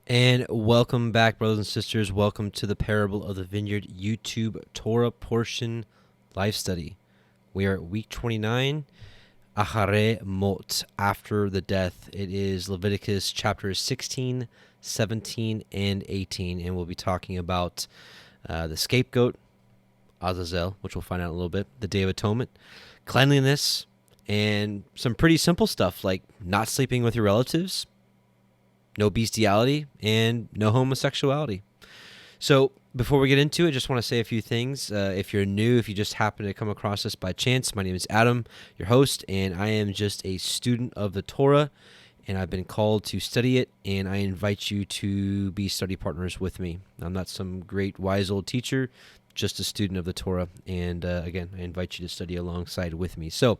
And welcome back, brothers and sisters. Welcome to the Parable of the Vineyard YouTube Torah portion live study. We are at week 29, Acharei Mot, after the death. It is Leviticus chapters 16, 17, and 18. And we'll be talking about the scapegoat, Azazel, which we'll find out in a little bit, the Day of Atonement, cleanliness, and some pretty simple stuff like not sleeping with your relatives, no bestiality, and no homosexuality. So before we get into it, just want to say a few things. If you're new, if you just happen to come across this by chance, my name is Adam, your host, and I am just a student of the Torah, and I've been called to study it, and I invite you to be study partners with me. I'm not some great, wise old teacher, just a student of the Torah, and again, I invite you to study alongside with me. So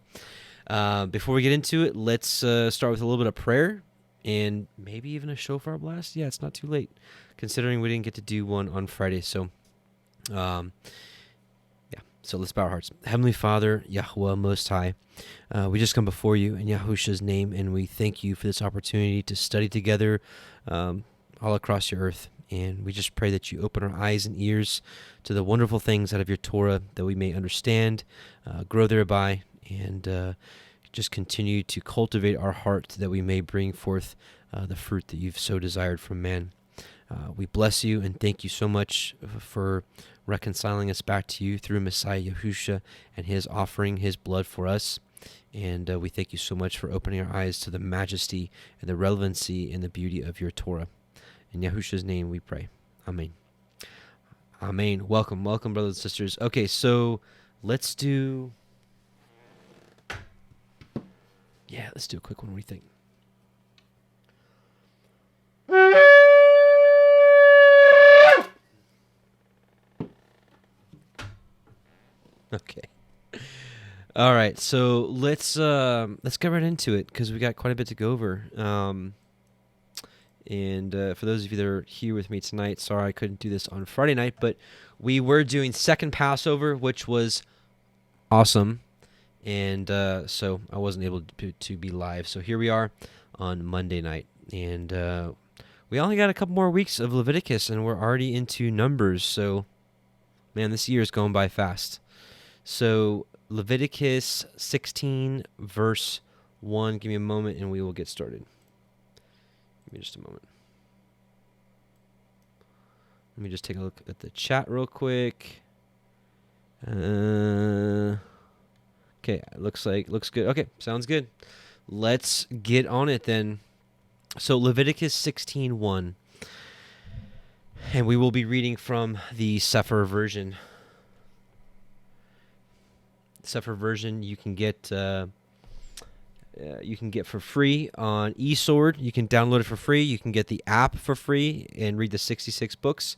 before we get into it, let's start with a little bit of prayer, and maybe even a shofar blast. Yeah, it's not too late, considering we didn't get to do one on Friday. So, yeah. So let's bow our hearts. Heavenly Father, Yahweh Most High, we just come before you in Yahusha's name, and we thank you for this opportunity to study together all across your earth. And we just pray that you open our eyes and ears to the wonderful things out of your Torah, that we may understand, grow thereby, and just continue to cultivate our heart that we may bring forth the fruit that you've so desired from man. We bless you and thank you so much for reconciling us back to you through Messiah Yahusha and his offering his blood for us. And we thank you so much for opening our eyes to the majesty and the relevancy and the beauty of your Torah. In Yahusha's name we pray. Amen. Amen. Welcome, brothers and sisters. Okay, so let's do... Yeah, let's do a quick one. What do you think? Okay. All right, so let's get right into it because we got quite a bit to go over. And for those of you that are here with me tonight, sorry I couldn't do this on Friday night, but we were doing second Passover, which was awesome. And so I wasn't able to be live. So here we are on Monday night. And we only got a couple more weeks of Leviticus, and we're already into Numbers. So, man, this year is going by fast. So Leviticus 16, verse 1. Give me a moment, and we will get started. Give me just a moment. Let me just take a look at the chat real quick. Okay, looks good. Okay, sounds good. Let's get on it then. So Leviticus 16:1, and we will be reading from the CEPHER version. CEPHER version you can get for free on eSword. You can download it for free. You can get the app for free and read the 66 books.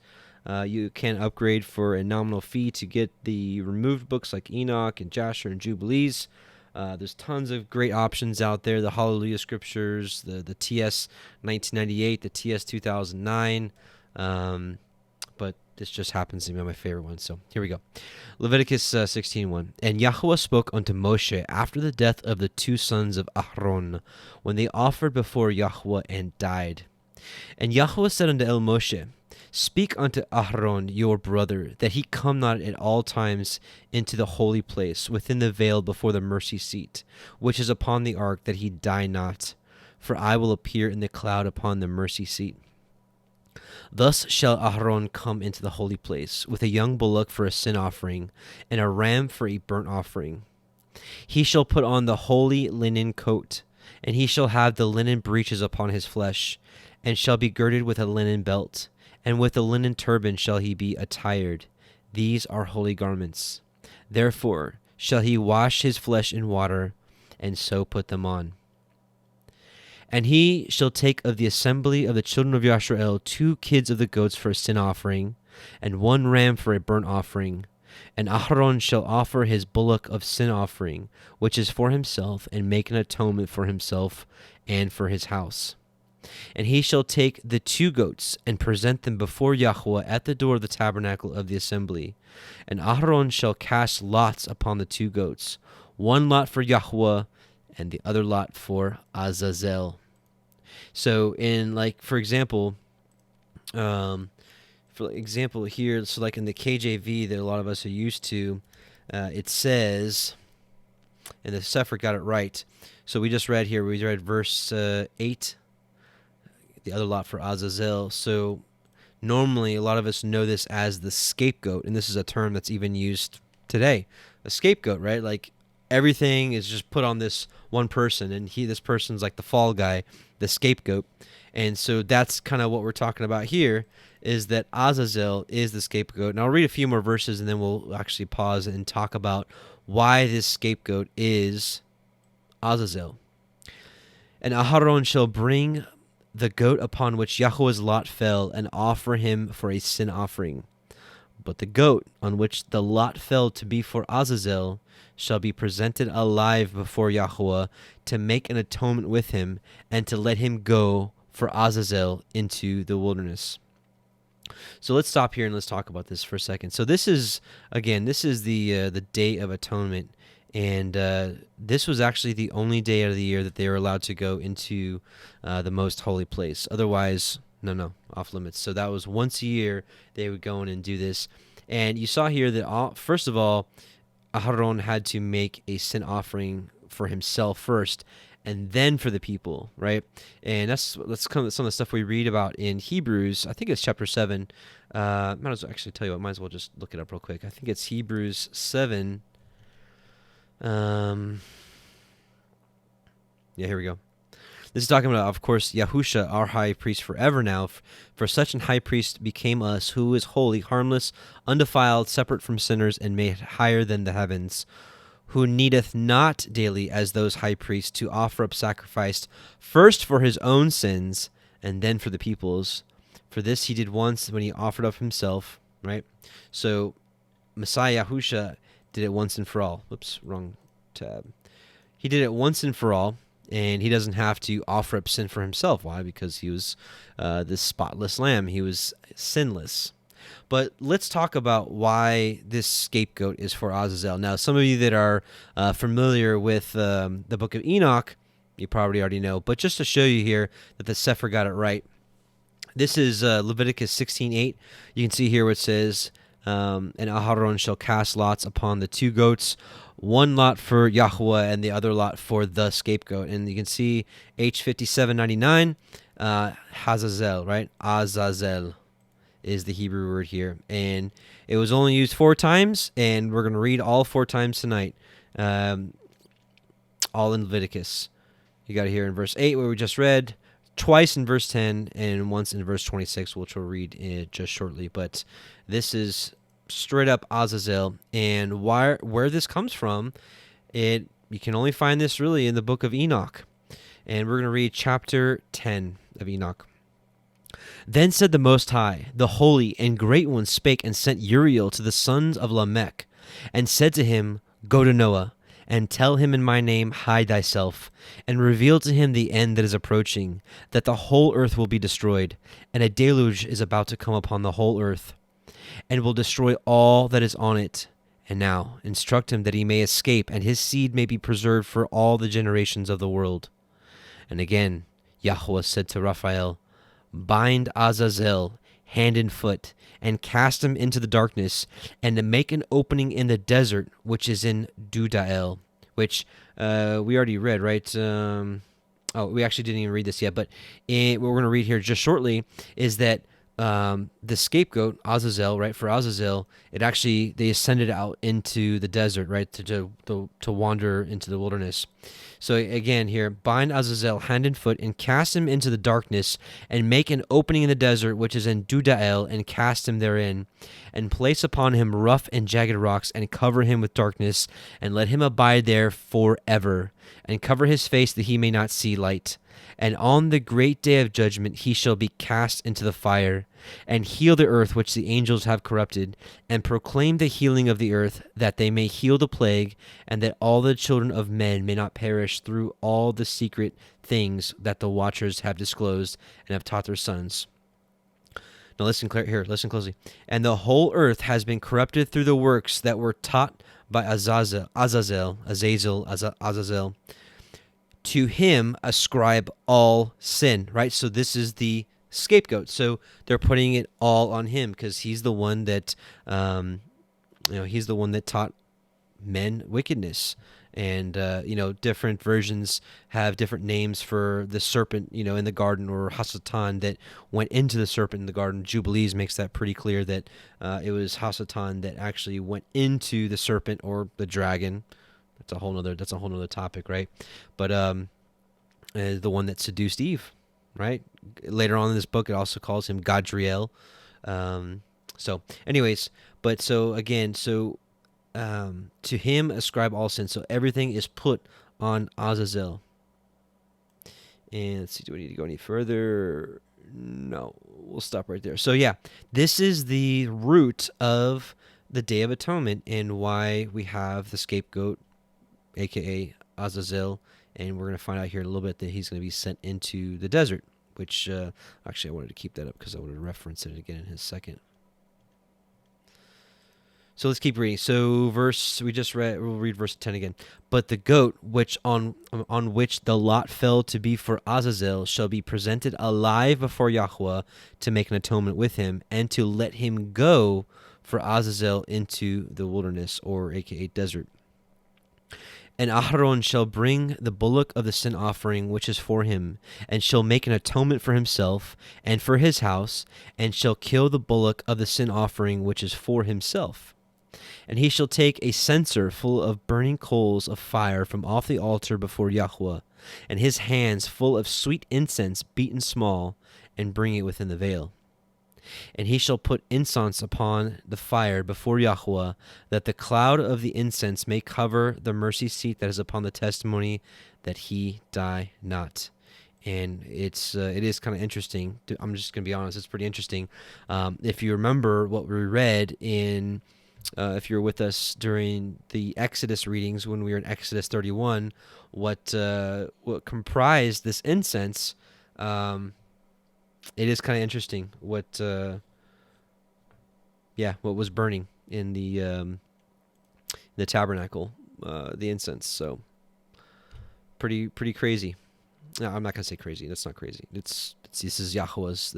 You can upgrade for a nominal fee to get the removed books like Enoch and Jasher and Jubilees. There's tons of great options out there. The HalleluYah scriptures, the TS 1998, the TS 2009. But this just happens to be my favorite one. So here we go. Leviticus 16:1. And Yahweh spoke unto Moshe after the death of the two sons of Aaron, when they offered before Yahweh and died. And Yahweh said unto Moshe, Speak unto Aaron your brother, that he come not at all times into the holy place, within the veil before the mercy seat, which is upon the ark, that he die not. For I will appear in the cloud upon the mercy seat. Thus shall Aaron come into the holy place, with a young bullock for a sin offering, and a ram for a burnt offering. He shall put on the holy linen coat, and he shall have the linen breeches upon his flesh, and shall be girded with a linen belt, and with a linen turban shall he be attired. These are holy garments. Therefore shall he wash his flesh in water, and so put them on. And he shall take of the assembly of the children of Yisrael 2 kids of the goats for a sin offering, and 1 ram for a burnt offering. And Aaron shall offer his bullock of sin offering, which is for himself, and make an atonement for himself and for his house. And he shall take the 2 goats, and present them before Yahweh at the door of the tabernacle of the assembly. And Aaron shall cast lots upon the 2 goats, 1 lot for Yahweh, and the other lot for Azazel. So in, like, for example, For example here, so like in the KJV that a lot of us are used to, it says, and the CEPHER got it right. So we just read here, we read verse 8, the other lot for Azazel. So normally a lot of us know this as the scapegoat, and this is a term that's even used today. A scapegoat, right? Like everything is just put on this one person, and this person's like the fall guy, the scapegoat. And so that's kind of what we're talking about here, is that Azazel is the scapegoat. And I'll read a few more verses, and then we'll actually pause and talk about why this scapegoat is Azazel. And Aharon shall bring the goat upon which Yahweh's lot fell and offer him for a sin offering. But the goat on which the lot fell to be for Azazel shall be presented alive before Yahweh to make an atonement with him and to let him go for Azazel into the wilderness. So let's stop here and let's talk about this for a second. So this is the Day of Atonement, and this was actually the only day out of the year that they were allowed to go into the most holy place. Otherwise, no, off limits. So that was once a year they would go in and do this. And you saw here that first of all, Aharon had to make a sin offering for himself first, and then for the people, right? And that's kind of some of the stuff we read about in Hebrews. I think it's chapter 7. Might as well actually tell you what. Might as well just look it up real quick. I think it's Hebrews 7. Yeah, here we go. This is talking about, of course, Yahusha, our high priest forever now. For such an high priest became us, who is holy, harmless, undefiled, separate from sinners, and made higher than the heavens, who needeth not daily, as those high priests, to offer up sacrifice, first for his own sins, and then for the people's. For this he did once when he offered up himself, right? So Messiah Yahusha did it once and for all. Whoops, wrong tab. He did it once and for all, and he doesn't have to offer up sin for himself. Why? Because he was this spotless lamb. He was sinless. But let's talk about why this scapegoat is for Azazel. Now, some of you that are familiar with the book of Enoch, you probably already know. But just to show you here that the CEPHER got it right, this is Leviticus 16:8. You can see here what it says, and Aharon shall cast lots upon the two goats, one lot for Yahweh and the other lot for the scapegoat. And you can see H5799, Hazazel, right? Azazel is the Hebrew word here, and it was only used 4 times, and we're going to read all 4 times tonight, all in Leviticus. You got it here in verse 8 where we just read, twice in verse 10, and once in verse 26, which we'll read just shortly. But this is straight up Azazel, and where this comes from, you can only find this really in the book of Enoch, and we're going to read chapter 10 of Enoch. Then said the Most High, the Holy and Great One, spake and sent Uriel to the sons of Lamech, and said to him, Go to Noah, and tell him in my name, hide thyself, and reveal to him the end that is approaching, that the whole earth will be destroyed, and a deluge is about to come upon the whole earth, and will destroy all that is on it. And now instruct him that he may escape, and his seed may be preserved for all the generations of the world. And again Yahweh said to Raphael, Bind Azazel hand and foot, and cast him into the darkness, and to make an opening in the desert which is in Dudael, which we already read, right? We actually didn't even read this yet, but what we're going to read here just shortly is that the scapegoat, Azazel, right, for Azazel, they ascended out into the desert, right, to wander into the wilderness. So again here, bind Azazel hand and foot, and cast him into the darkness, and make an opening in the desert which is in Dudael, and cast him therein, and place upon him rough and jagged rocks, and cover him with darkness, and let him abide there forever, and cover his face that he may not see light. And on the great day of judgment he shall be cast into the fire, and heal the earth which the angels have corrupted, and proclaim the healing of the earth, that they may heal the plague, and that all the children of men may not perish through all the secret things that the watchers have disclosed and have taught their sons. Now listen closely. And the whole earth has been corrupted through the works that were taught by Azazel. To him ascribe all sin, right? So this is the scapegoat. So they're putting it all on him because he's the one that, he's the one that taught men wickedness. And, different versions have different names for the serpent, in the garden, or Hasatan that went into the serpent in the garden. Jubilees makes that pretty clear that it was Hasatan that actually went into the serpent or the dragon. That's a whole nother topic, right? But the one that seduced Eve, right? Later on in this book, it also calls him Gadriel. So anyways, but so again, to him ascribe all sin. So everything is put on Azazel. And let's see, do we need to go any further? No, we'll stop right there. So yeah, this is the root of the Day of Atonement and why we have the scapegoat, aka Azazel. And we're going to find out here in a little bit that he's going to be sent into the desert, which actually I wanted to keep that up because I wanted to reference it again in a second. So let's keep reading. So we'll read verse 10 again. But the goat which on which the lot fell to be for Azazel shall be presented alive before Yahweh to make an atonement with him, and to let him go for Azazel into the wilderness, or aka desert. And Aharon shall bring the bullock of the sin offering which is for him, and shall make an atonement for himself and for his house, and shall kill the bullock of the sin offering which is for himself. And he shall take a censer full of burning coals of fire from off the altar before Yahweh, and his hands full of sweet incense beaten small, and bring it within the veil. And he shall put incense upon the fire before Yahweh, that the cloud of the incense may cover the mercy seat that is upon the testimony, that he die not. And it is kind of interesting. I'm just going to be honest, it's pretty interesting. If you remember what we read in... if you're with us during the Exodus readings when we were in Exodus 31, what comprised this incense, it is kind of interesting what was burning in the tabernacle, the incense. So pretty crazy. No, I'm not gonna say crazy. That's not crazy. This is Yahweh's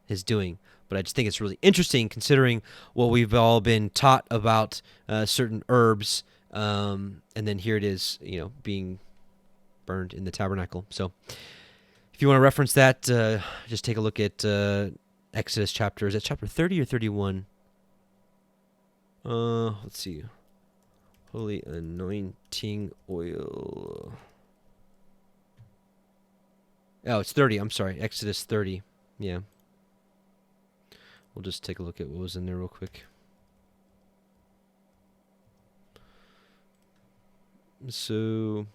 his doing. But I just think it's really interesting considering what we've all been taught about certain herbs, and then here it is, being burned in the tabernacle. So if you want to reference that, just take a look at Exodus chapter. Is it chapter 30 or 31? Let's see. Holy anointing oil. Oh, it's 30. I'm sorry. Exodus 30. Yeah. We'll just take a look at what was in there real quick. So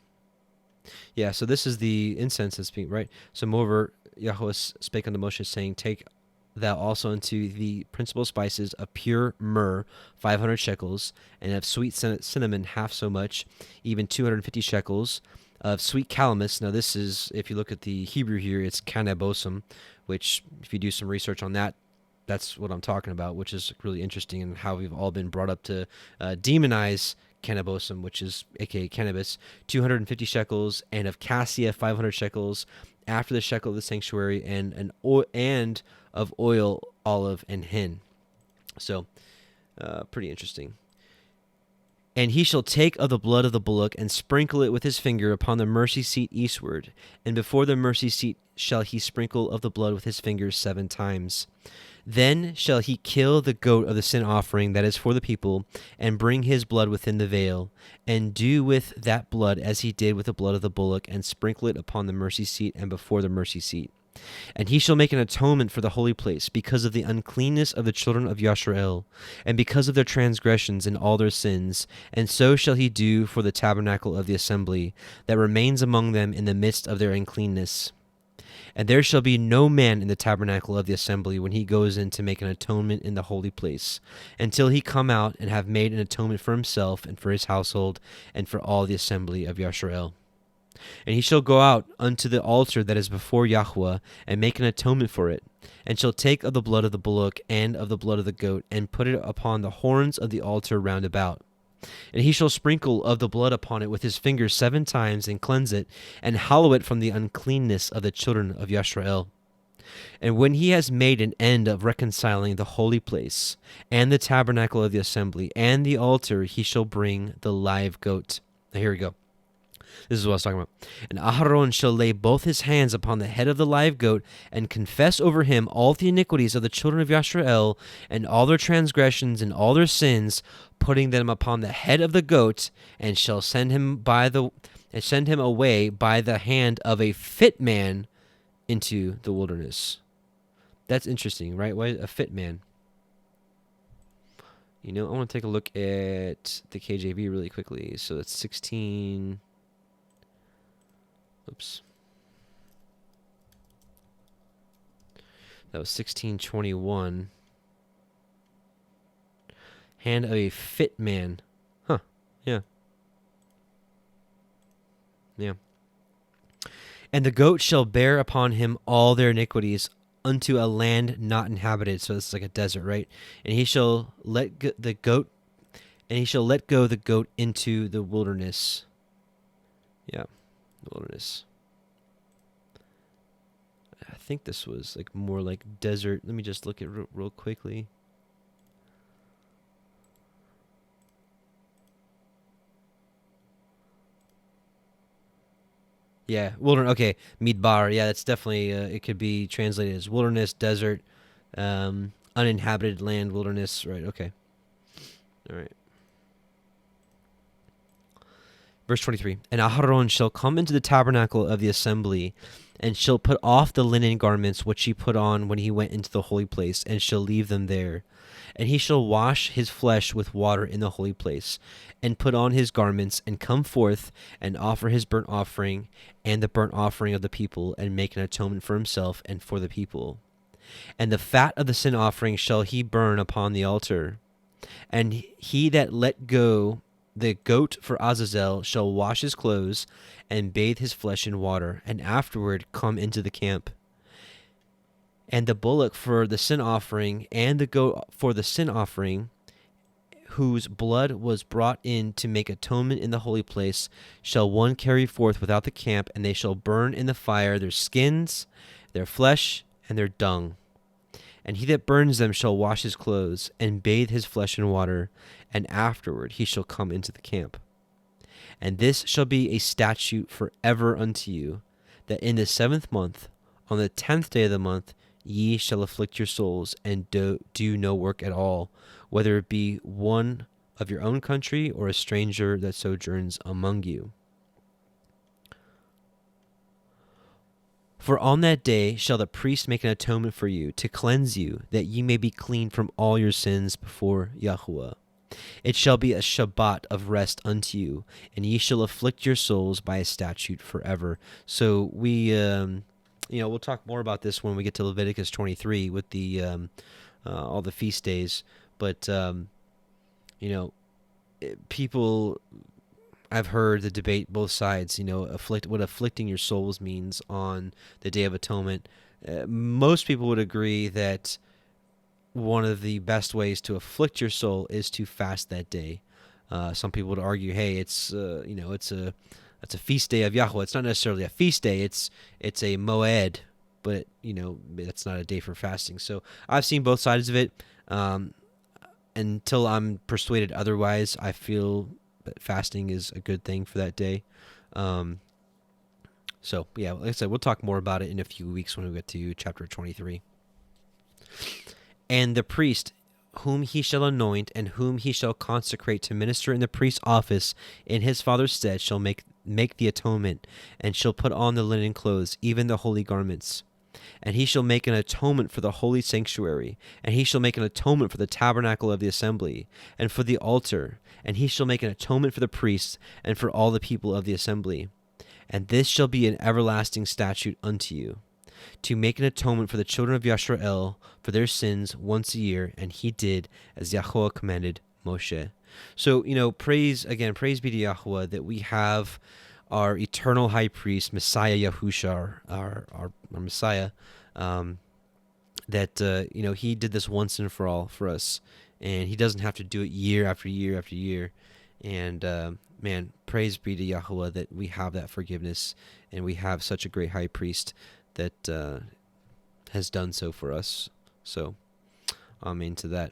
this is the incense that's being, right? So moreover, Yahweh spake unto Moshe, saying, Take thou also unto the principal spices of pure myrrh 500 shekels, and of sweet cinnamon half so much, even 250 shekels, of sweet calamus. Now this is, if you look at the Hebrew here, it's cannabosum, which if you do some research on that, that's what I'm talking about, which is really interesting, and how we've all been brought up to demonize cannabosum, which is aka cannabis. 250 shekels, and of cassia 500 shekels, after the shekel of the sanctuary, and of oil, olive, and hin. So pretty interesting. And he shall take of the blood of the bullock, and sprinkle it with his finger upon the mercy seat eastward, and before the mercy seat shall he sprinkle of the blood with his fingers 7 times. Then shall he kill the goat of the sin offering that is for the people, and bring his blood within the veil, and do with that blood as he did with the blood of the bullock, and sprinkle it upon the mercy seat and before the mercy seat. And he shall make an atonement for the holy place, because of the uncleanness of the children of Yasharel, and because of their transgressions and all their sins. And so shall he do for the tabernacle of the assembly, that remains among them in the midst of their uncleanness. And there shall be no man in the tabernacle of the assembly when he goes in to make an atonement in the holy place, until he come out and have made an atonement for himself and for his household and for all the assembly of Yasharel. And he shall go out unto the altar that is before Yahweh, and make an atonement for it, and shall take of the blood of the bullock and of the blood of the goat, and put it upon the horns of the altar round about. And he shall sprinkle of the blood upon it with his fingers 7 times, and cleanse it, and hallow it from the uncleanness of the children of Yasharel. And when he has made an end of reconciling the holy place, and the tabernacle of the assembly, and the altar, he shall bring the live goat. Now here we go. This is what I was talking about. And Aharon shall lay both his hands upon the head of the live goat, and confess over him all the iniquities of the children of Yisrael, and all their transgressions and all their sins, putting them upon the head of the goat, and shall send him away by the hand of a fit man into the wilderness. That's interesting, right? Why a fit man? I want to take a look at the KJV really quickly. So it's 16. Oops. That was 16:21. Hand of a fit man. Huh. Yeah. Yeah. And the goat shall bear upon him all their iniquities unto a land not inhabited. So it's like a desert, right? And he shall let go the goat into the wilderness. Yeah, the wilderness. I think this was like more like desert. Let me just look at it real quickly. Yeah, wilderness. Okay, midbar. Yeah, that's definitely. It could be translated as wilderness, desert, uninhabited land, wilderness. Right. Okay. All right. Verse 23. And Aharon shall come into the tabernacle of the assembly, and shall put off the linen garments which he put on when he went into the holy place, and shall leave them there. And he shall wash his flesh with water in the holy place, and put on his garments, and come forth, and offer his burnt offering, and the burnt offering of the people, and make an atonement for himself and for the people. And the fat of the sin offering shall he burn upon the altar. And he that let go the goat for Azazel shall wash his clothes, and bathe his flesh in water, and afterward come into the camp. And the bullock for the sin offering, and the goat for the sin offering, whose blood was brought in to make atonement in the holy place, shall one carry forth without the camp, and they shall burn in the fire their skins, their flesh, and their dung. And he that burns them shall wash his clothes, and bathe his flesh in water, and afterward he shall come into the camp. And this shall be a statute forever unto you, that in the 7th month, on the 10th day of the month, ye shall afflict your souls, and do no work at all, whether it be one of your own country, or a stranger that sojourns among you. For on that day shall the priest make an atonement for you, to cleanse you, that ye may be clean from all your sins before YHWH. It shall be a Shabbat of rest unto you, and ye shall afflict your souls by a statute forever. So we, we'll talk more about this when we get to Leviticus 23 with the all the feast days. But people, I've heard the debate both sides. What afflicting your souls means on the Day of Atonement. Most people would agree that one of the best ways to afflict your soul is to fast that day. Some people would argue, hey, it's a feast day of Yahweh. It's not necessarily a feast day. It's a moed, but that's not a day for fasting. So I've seen both sides of it. Until I'm persuaded otherwise, I feel that fasting is a good thing for that day. So yeah, like I said, we'll talk more about it in a few weeks when we get to chapter 23. And the priest, whom he shall anoint, and whom he shall consecrate to minister in the priest's office in his father's stead, shall make the atonement, and shall put on the linen clothes, even the holy garments. And he shall make an atonement for the holy sanctuary, and he shall make an atonement for the tabernacle of the assembly, and for the altar, and he shall make an atonement for the priests, and for all the people of the assembly. And this shall be an everlasting statute unto you, to make an atonement for the children of Yisrael for their sins once a year, and he did as Yahweh commanded Moshe. So, praise be to Yahweh that we have our eternal high priest, Messiah Yahusha, our Messiah, that he did this once and for all for us, and he doesn't have to do it year after year after year. And praise be to Yahweh that we have that forgiveness, and we have such a great high priest that has done so for us. So, amen to that.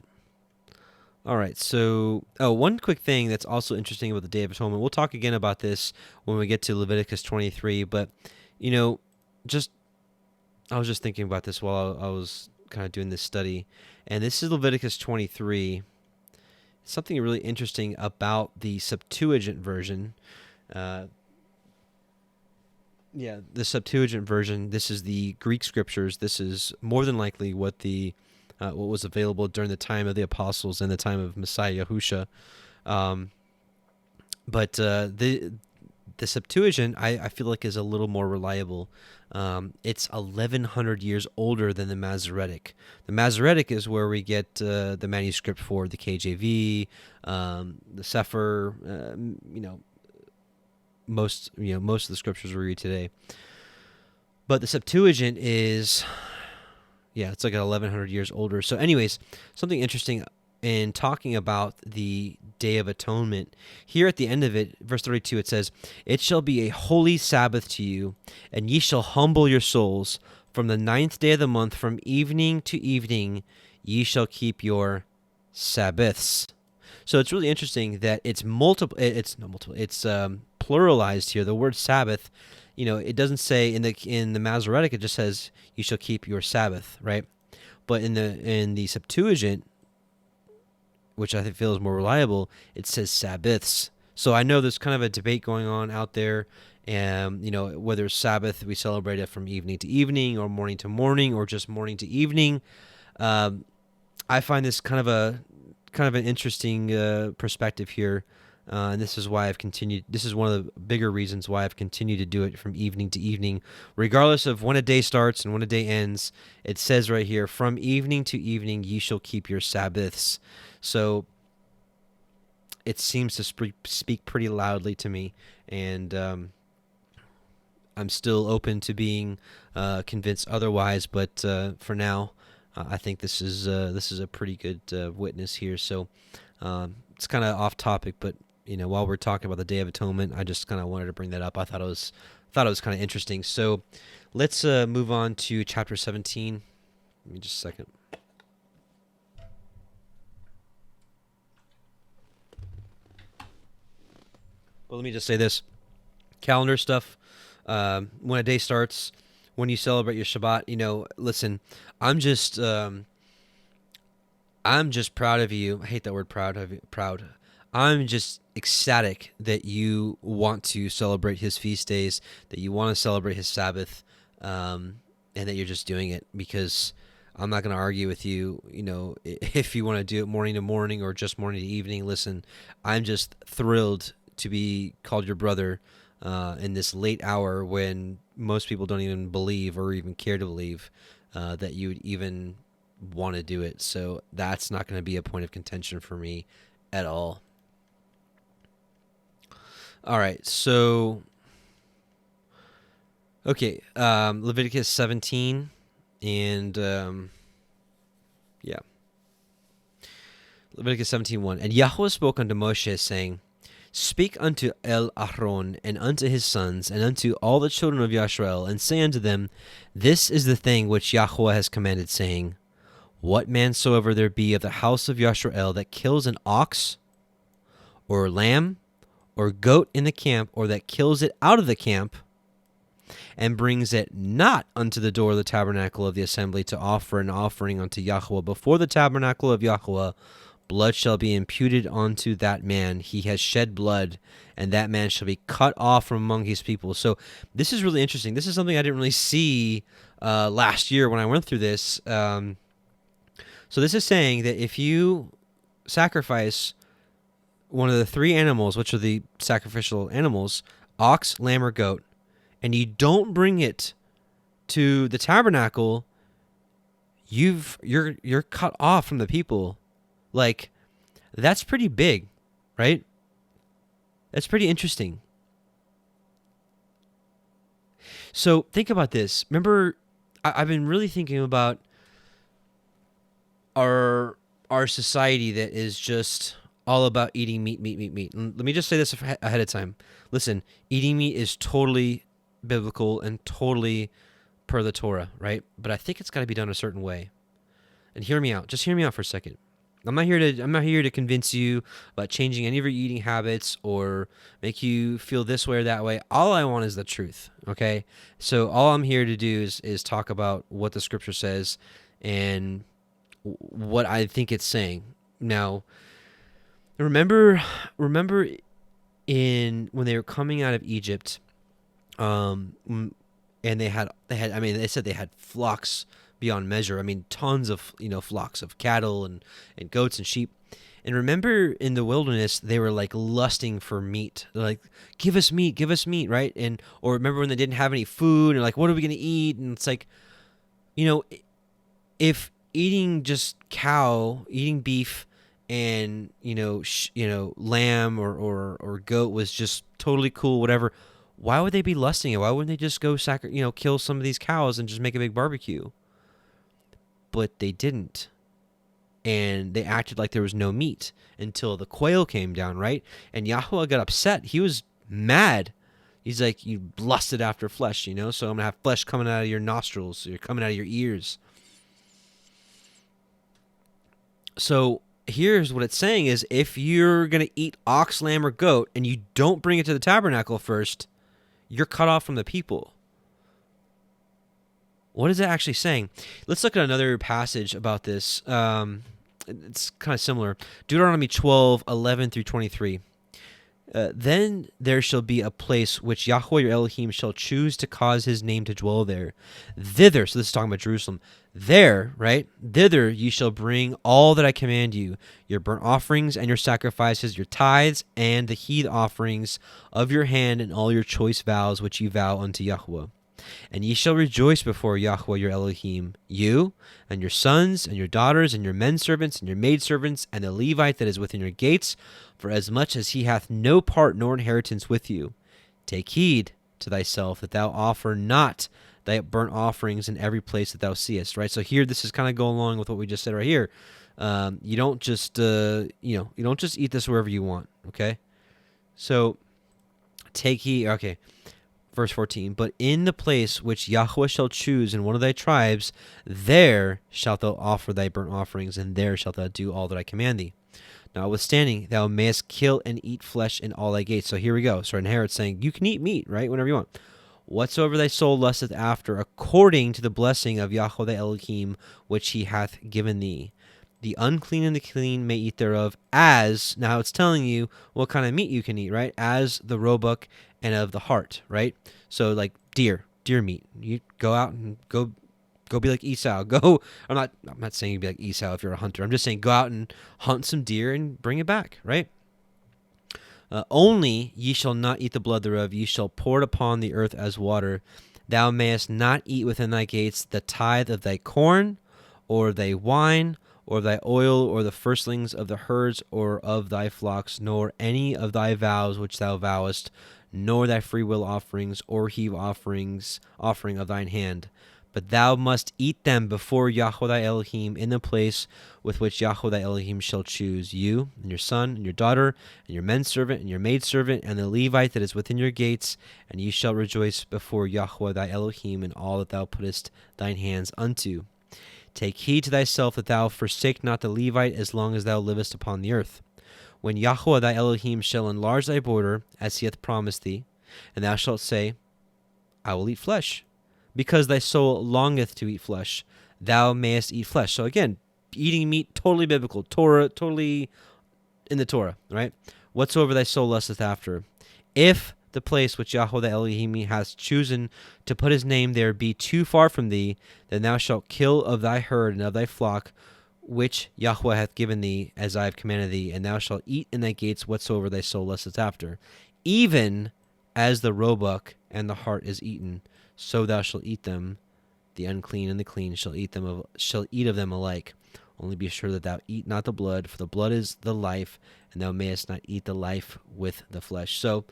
All right, so one quick thing that's also interesting about the Day of Atonement. We'll talk again about this when we get to Leviticus 23, but, I was just thinking about this while I was kind of doing this study, and this is Leviticus 23. Something really interesting about the Septuagint version. The Septuagint version, this is the Greek scriptures. This is more than likely what was available during the time of the apostles and the time of Messiah Yahusha. But the Septuagint, I feel like, is a little more reliable. It's 1,100 years older than the Masoretic. The Masoretic is where we get the manuscript for the KJV, the CEPHER, most of the scriptures we read today. But the Septuagint is, it's like 1,100 years older. So anyways, something interesting in talking about the Day of Atonement, here at the end of it, verse 32, it says, "It shall be a holy Sabbath to you, and ye shall humble your souls. From the 9th day of the month, from evening to evening, ye shall keep your Sabbaths." So it's really interesting that it's pluralized here. The word Sabbath, it doesn't say in the Masoretic, it just says you shall keep your Sabbath, right? But in the Septuagint, which I think feels more reliable, it says Sabbaths. So I know there's kind of a debate going on out there, and whether Sabbath we celebrate it from evening to evening, or morning to morning, or just morning to evening. I find this kind of an interesting perspective here, and this is why I've continued. This is one of the bigger reasons why I've continued to do it from evening to evening, regardless of when a day starts and when a day ends. It says right here, "From evening to evening, ye shall keep your Sabbaths." So it seems to speak pretty loudly to me, and I'm still open to being convinced otherwise. But for now, I think this is a pretty good witness here. So it's kind of off topic, but while we're talking about the Day of Atonement, I just kind of wanted to bring that up. I thought it was kind of interesting. So let's move on to chapter 17. Give me just a second. Well, let me just say this. Calendar stuff, when a day starts, when you celebrate your Shabbat, listen, I'm just proud of you. I hate that word proud. I'm just ecstatic that you want to celebrate his feast days, that you want to celebrate his Sabbath, and that you're just doing it, because I'm not going to argue with you, if you want to do it morning to morning or just morning to evening. Listen, I'm just thrilled to be called your brother in this late hour when most people don't even believe or even care to believe that you would even want to do it. So that's not going to be a point of contention for me at all. All right, so Leviticus 17 and Leviticus 17:1. "And Yahweh spoke unto Moshe, saying, Speak unto Aaron and unto his sons and unto all the children of Yisrael, and say unto them, This is the thing which Yahweh has commanded, saying, What man soever there be of the house of Yisrael that kills an ox or lamb or goat in the camp, or that kills it out of the camp, and brings it not unto the door of the tabernacle of the assembly to offer an offering unto Yahweh before the tabernacle of Yahweh, blood shall be imputed unto that man. He has shed blood, and that man shall be cut off from among his people." So this is really interesting. This is something I didn't really see last year when I went through this. So this is saying that if you sacrifice one of the three animals, which are the sacrificial animals, ox, lamb, or goat, and you don't bring it to the tabernacle, you're cut off from the people. Like, that's pretty big, right? That's pretty interesting. So think about this. Remember, I've been really thinking about our society that is just all about eating meat. And let me just say this ahead of time. Listen, eating meat is totally biblical and totally per the Torah, right? But I think it's got to be done a certain way. And hear me out. Just hear me out for a second. I'm not here to convince you about changing any of your eating habits or make you feel this way or that way. All I want is the truth, okay? So all I'm here to do is talk about what the scripture says and what I think it's saying. Now, remember in when they were coming out of Egypt, and they said they had flocks beyond measure. I mean, tons of, flocks of cattle and goats and sheep. And remember in the wilderness, they were like lusting for meat. They're like, give us meat, right? Or remember when they didn't have any food and like, what are we going to eat? And it's like, if eating beef and, lamb or goat was just totally cool, whatever, why would they be lusting it? Why wouldn't they just go kill some of these cows and just make a big barbecue? But they didn't. And they acted like there was no meat until the quail came down, right? And Yahweh got upset. He was mad. He's like, you lusted after flesh, so I'm going to have flesh coming out of your nostrils. You're coming out of your ears. So here's what it's saying is if you're going to eat ox, lamb, or goat and you don't bring it to the tabernacle first, you're cut off from the people. What is it actually saying? Let's look at another passage about this. It's kind of similar. Deuteronomy 12:11-23. Then there shall be a place which Yahweh your Elohim shall choose to cause his name to dwell there. Thither, so this is talking about Jerusalem. There, right? Thither ye shall bring all that I command you, your burnt offerings and your sacrifices, your tithes and the heave offerings of your hand, and all your choice vows which ye vow unto Yahweh. And ye shall rejoice before Yahweh your Elohim, you, and your sons, and your daughters, and your menservants, and your maidservants, and the Levite that is within your gates, for as much as he hath no part nor inheritance with you. Take heed to thyself that thou offer not thy burnt offerings in every place that thou seest. Right. So here, this is kind of going along with what we just said right here. You don't just you don't just eat this wherever you want. Okay. So take heed. Okay. Verse 14, but in the place which Yahweh shall choose in one of thy tribes, there shalt thou offer thy burnt offerings, and there shalt thou do all that I command thee. Notwithstanding, thou mayest kill and eat flesh in all thy gates. So here we go. So in here it's saying you can eat meat, right, whenever you want. Whatsoever thy soul lusteth after, according to the blessing of Yahweh thy Elohim, which he hath given thee. The unclean and the clean may eat thereof, as, now it's telling you what kind of meat you can eat, right? As the roebuck and of the heart, right? So like deer meat. You go out and go be like Esau. I'm not saying you be like Esau if you're a hunter. I'm just saying go out and hunt some deer and bring it back, right? Only ye shall not eat the blood thereof. Ye shall pour it upon the earth as water. Thou mayest not eat within thy gates the tithe of thy corn, or thy wine, or thy oil, or the firstlings of the herds, or of thy flocks, nor any of thy vows which thou vowest, nor thy freewill offerings, or heave offerings, offering of thine hand. But thou must eat them before Yahweh thy Elohim in the place with which Yahweh thy Elohim shall choose, you, and your son, and your daughter, and your menservant, and your maidservant, and the Levite that is within your gates, and ye shall rejoice before Yahweh thy Elohim in all that thou puttest thine hands unto. Take heed to thyself that thou forsake not the Levite as long as thou livest upon the earth. When Yahweh thy Elohim shall enlarge thy border, as he hath promised thee, and thou shalt say, I will eat flesh, because thy soul longeth to eat flesh, thou mayest eat flesh. So again, eating meat, totally biblical, Torah, totally in the Torah, right? Whatsoever thy soul lusteth after. If the place which Yahweh thy Elohim hath chosen to put his name there be too far from thee, then thou shalt kill of thy herd and of thy flock, which Yahweh hath given thee, as I have commanded thee, and thou shalt eat in thy gates whatsoever thy soul lusteth after. Even as the roebuck and the hart is eaten, so thou shalt eat them. The unclean and the clean shall eat of them alike. Only be sure that thou eat not the blood, for the blood is the life, and thou mayest not eat the life with the flesh. So,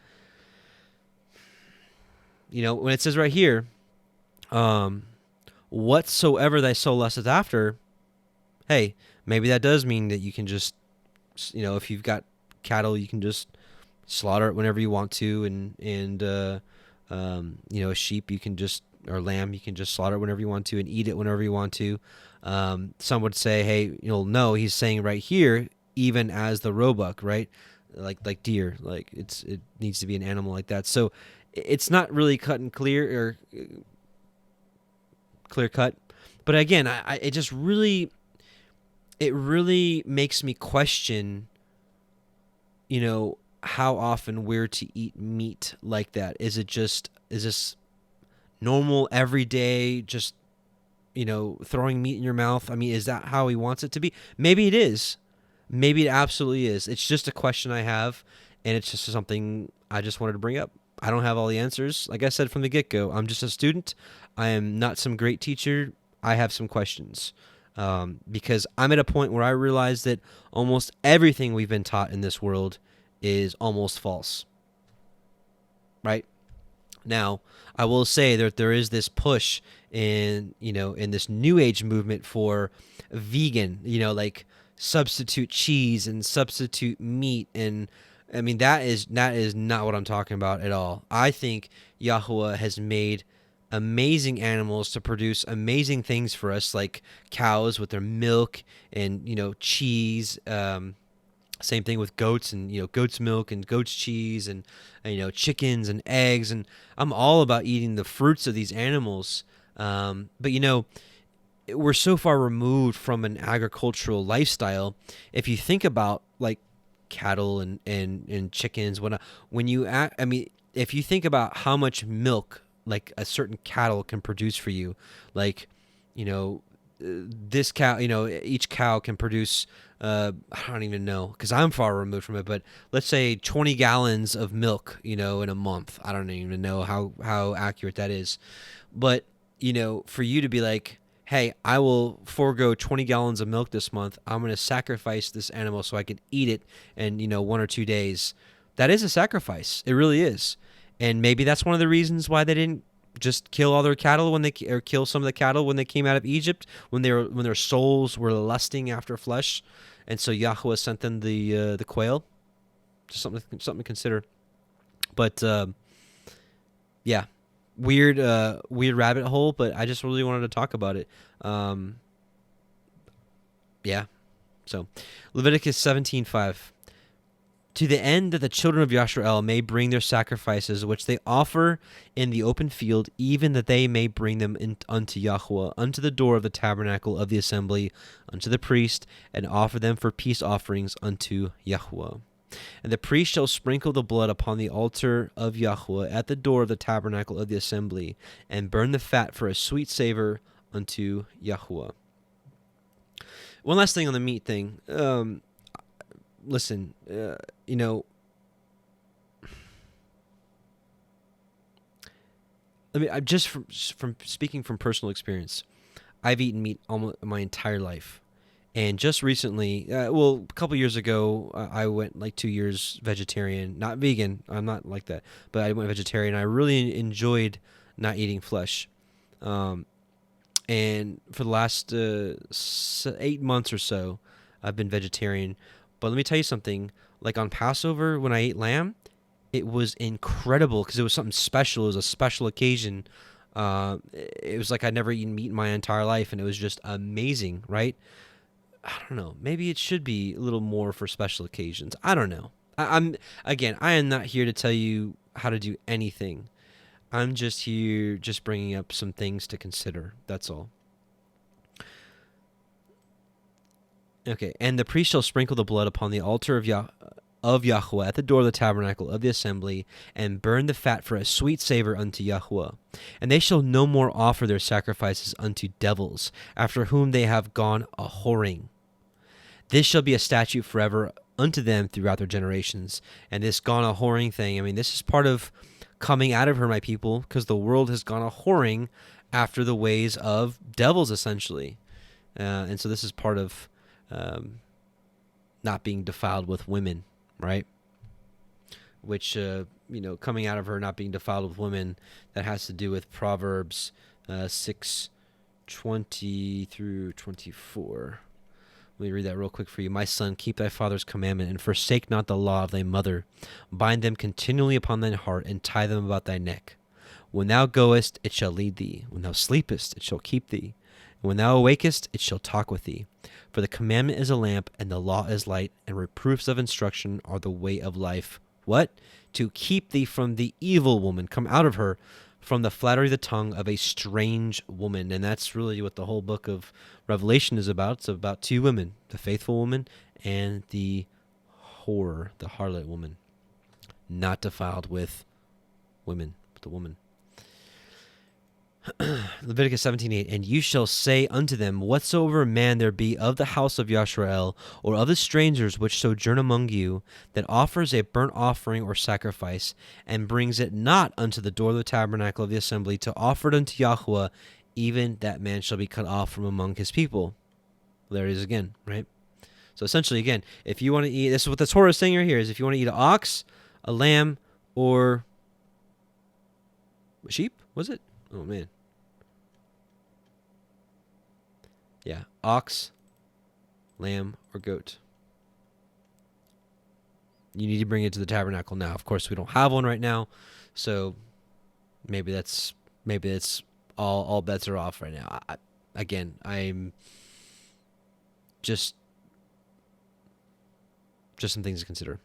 when it says right here, whatsoever thy soul lusteth after, hey, maybe that does mean that you can just, if you've got cattle, you can just slaughter it whenever you want to, and a sheep, you can just or lamb. You can just slaughter it whenever you want to and eat it whenever you want to. Some would say, hey, no, he's saying right here, even as the roebuck, right? Like deer, like it needs to be an animal like that. So it's not really cut and clear or clear cut. But again, it just really, it really makes me question, how often we're to eat meat like that. Is this normal every day, just, throwing meat in your mouth? I mean, is that how he wants it to be? Maybe it is. Maybe it absolutely is. It's just a question I have, and it's just something I just wanted to bring up. I don't have all the answers. Like I said from the get-go, I'm just a student. I am not some great teacher. I have some questions because I'm at a point where I realize that almost everything we've been taught in this world is almost false. Right? Now, I will say that there is this push in this new age movement for vegan, like substitute cheese and substitute meat. And I mean, that is not what I'm talking about at all. I think YHWH has made amazing animals to produce amazing things for us, like cows with their milk and, cheese. Same thing with goats and, goat's milk and goat's cheese and chickens and eggs. And I'm all about eating the fruits of these animals. But, we're so far removed from an agricultural lifestyle. If you think about like cattle and chickens, if you think about how much milk like a certain cattle can produce for you, like, this cow, each cow can produce, I don't even know, because I'm far removed from it, but let's say 20 gallons of milk, in a month. I don't even know how accurate that is. But, for you to be like, hey, I will forego 20 gallons of milk this month. I'm going to sacrifice this animal so I can eat it in, 1 or 2 days. That is a sacrifice. It really is. And maybe that's one of the reasons why they didn't just kill all their cattle or kill some of the cattle when they came out of Egypt, when their souls were lusting after flesh, and so YHWH sent them the quail. Just something to consider. But yeah, weird rabbit hole. But I just really wanted to talk about it. Yeah. So Leviticus 17:5. To the end that the children of Yisrael may bring their sacrifices, which they offer in the open field, even that they may bring them unto YHWH, unto the door of the tabernacle of the assembly, unto the priest, and offer them for peace offerings unto YHWH. And the priest shall sprinkle the blood upon the altar of YHWH at the door of the tabernacle of the assembly, and burn the fat for a sweet savor unto YHWH. One last thing on the meat thing. Listen, I'm just from speaking from personal experience. I've eaten meat almost my entire life, and just recently, a couple years ago, I went like 2 years vegetarian, not vegan. I'm not like that, but I went vegetarian. I really enjoyed not eating flesh, and for the last 8 months or so, I've been vegetarian. But let me tell you something, like on Passover when I ate lamb, it was incredible because it was something special. It was a special occasion. It was like I'd never eaten meat in my entire life, and it was just amazing, right? I don't know. Maybe it should be a little more for special occasions. I don't know. I am not here to tell you how to do anything. I'm just here bringing up some things to consider. That's all. Okay, and the priest shall sprinkle the blood upon the altar of YHWH at the door of the tabernacle of the assembly, and burn the fat for a sweet savor unto YHWH. And they shall no more offer their sacrifices unto devils, after whom they have gone a whoring. This shall be a statute forever unto them throughout their generations. And this gone a whoring thing, I mean, this is part of coming out of her, my people, because the world has gone a whoring after the ways of devils, essentially. And so this is part of not being defiled with women, right? Which, coming out of her not being defiled with women, that has to do with Proverbs 6:20 through 24. Let me read that real quick for you. My son, keep thy father's commandment, and forsake not the law of thy mother. Bind them continually upon thine heart, and tie them about thy neck. When thou goest, it shall lead thee. When thou sleepest, it shall keep thee. And when thou awakest, it shall talk with thee. For the commandment is a lamp, and the law is light, and reproofs of instruction are the way of life. What? To keep thee from the evil woman. Come out of her, from the flattery of the tongue of a strange woman. And that's really what the whole book of Revelation is about. It's about two women, the faithful woman and the whore, the harlot woman, not defiled with women, with the woman. Leviticus 17:8, and you shall say unto them, whatsoever man there be of the house of Yisrael, or of the strangers which sojourn among you, that offers a burnt offering or sacrifice, and brings it not unto the door of the tabernacle of the assembly to offer it unto Yahweh, even that man shall be cut off from among his people. There it is again, right? So essentially, again, if you want to eat, this is what the Torah is saying right here, is if you want to eat an ox, a lamb, or a sheep, was it? Oh, man. Yeah, ox, lamb, or goat. You need to bring it to the tabernacle now. Of course, we don't have one right now, so maybe that's all bets are off right now. I'm just some things to consider.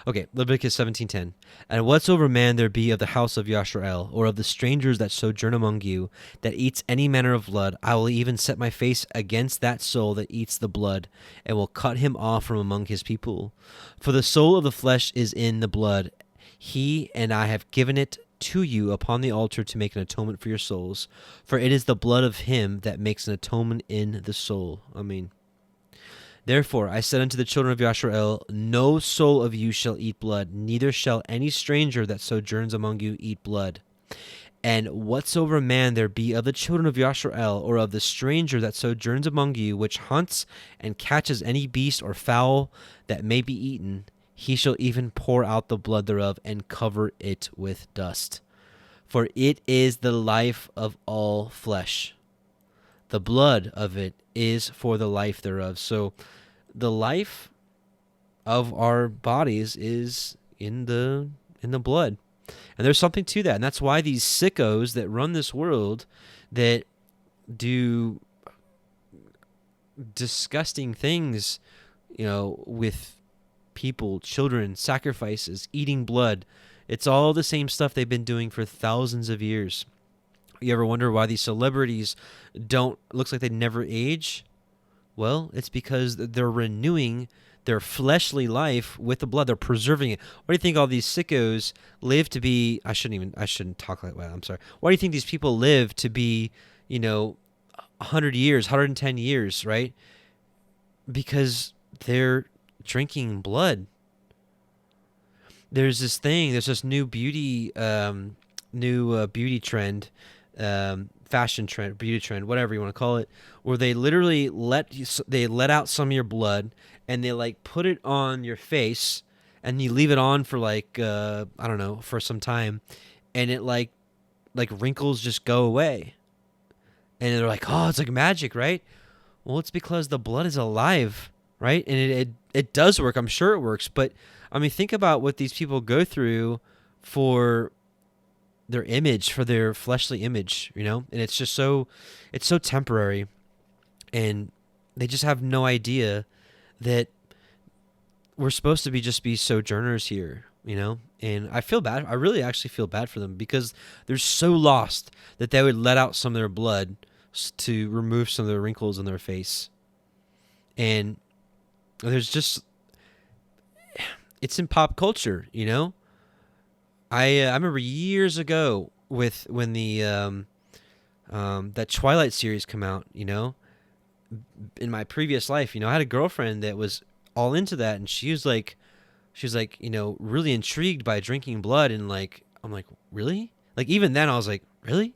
Okay, Leviticus 17:10. And whatsoever man there be of the house of Yisrael, or of the strangers that sojourn among you, that eats any manner of blood, I will even set my face against that soul that eats the blood, and will cut him off from among his people. For the soul of the flesh is in the blood. He and I have given it to you upon the altar to make an atonement for your souls. For it is the blood of him that makes an atonement in the soul. Therefore I said unto the children of Yisrael, no soul of you shall eat blood, neither shall any stranger that sojourns among you eat blood. And whatsoever man there be of the children of Yisrael, or of the stranger that sojourns among you, which hunts and catches any beast or fowl that may be eaten, he shall even pour out the blood thereof, and cover it with dust. For it is the life of all flesh. The blood of it is for the life thereof. So the life of our bodies is in the blood. And there's something to that. And that's why these sickos that run this world, that do disgusting things, with people, children, sacrifices, eating blood, it's all the same stuff they've been doing for thousands of years. You ever wonder why these celebrities looks like they never age? Well, it's because they're renewing their fleshly life with the blood. They're preserving it. Why do you think all these sickos live to be, I shouldn't talk like that. I'm sorry. Why do you think these people live to be, 100 years, 110 years, right? Because they're drinking blood. There's this new beauty, beauty trend, fashion trend, beauty trend, whatever you want to call it, where they literally let out some of your blood, and they put it on your face, and you leave it on for for some time, and it like wrinkles just go away, and they're like, oh, it's like magic, right? Well, it's because the blood is alive, right? And it does work. I'm sure it works, but think about what these people go through for their image, for their fleshly image, and it's so temporary, and they just have no idea that we're supposed to be sojourners here, and I feel bad. I really actually feel bad for them, because they're so lost that they would let out some of their blood to remove some of the wrinkles in their face. And there's it's in pop culture, I remember years ago when the that Twilight series come out, in my previous life, I had a girlfriend that was all into that, and she was like, really intrigued by drinking blood, and I'm like, really? Even then I was like, really?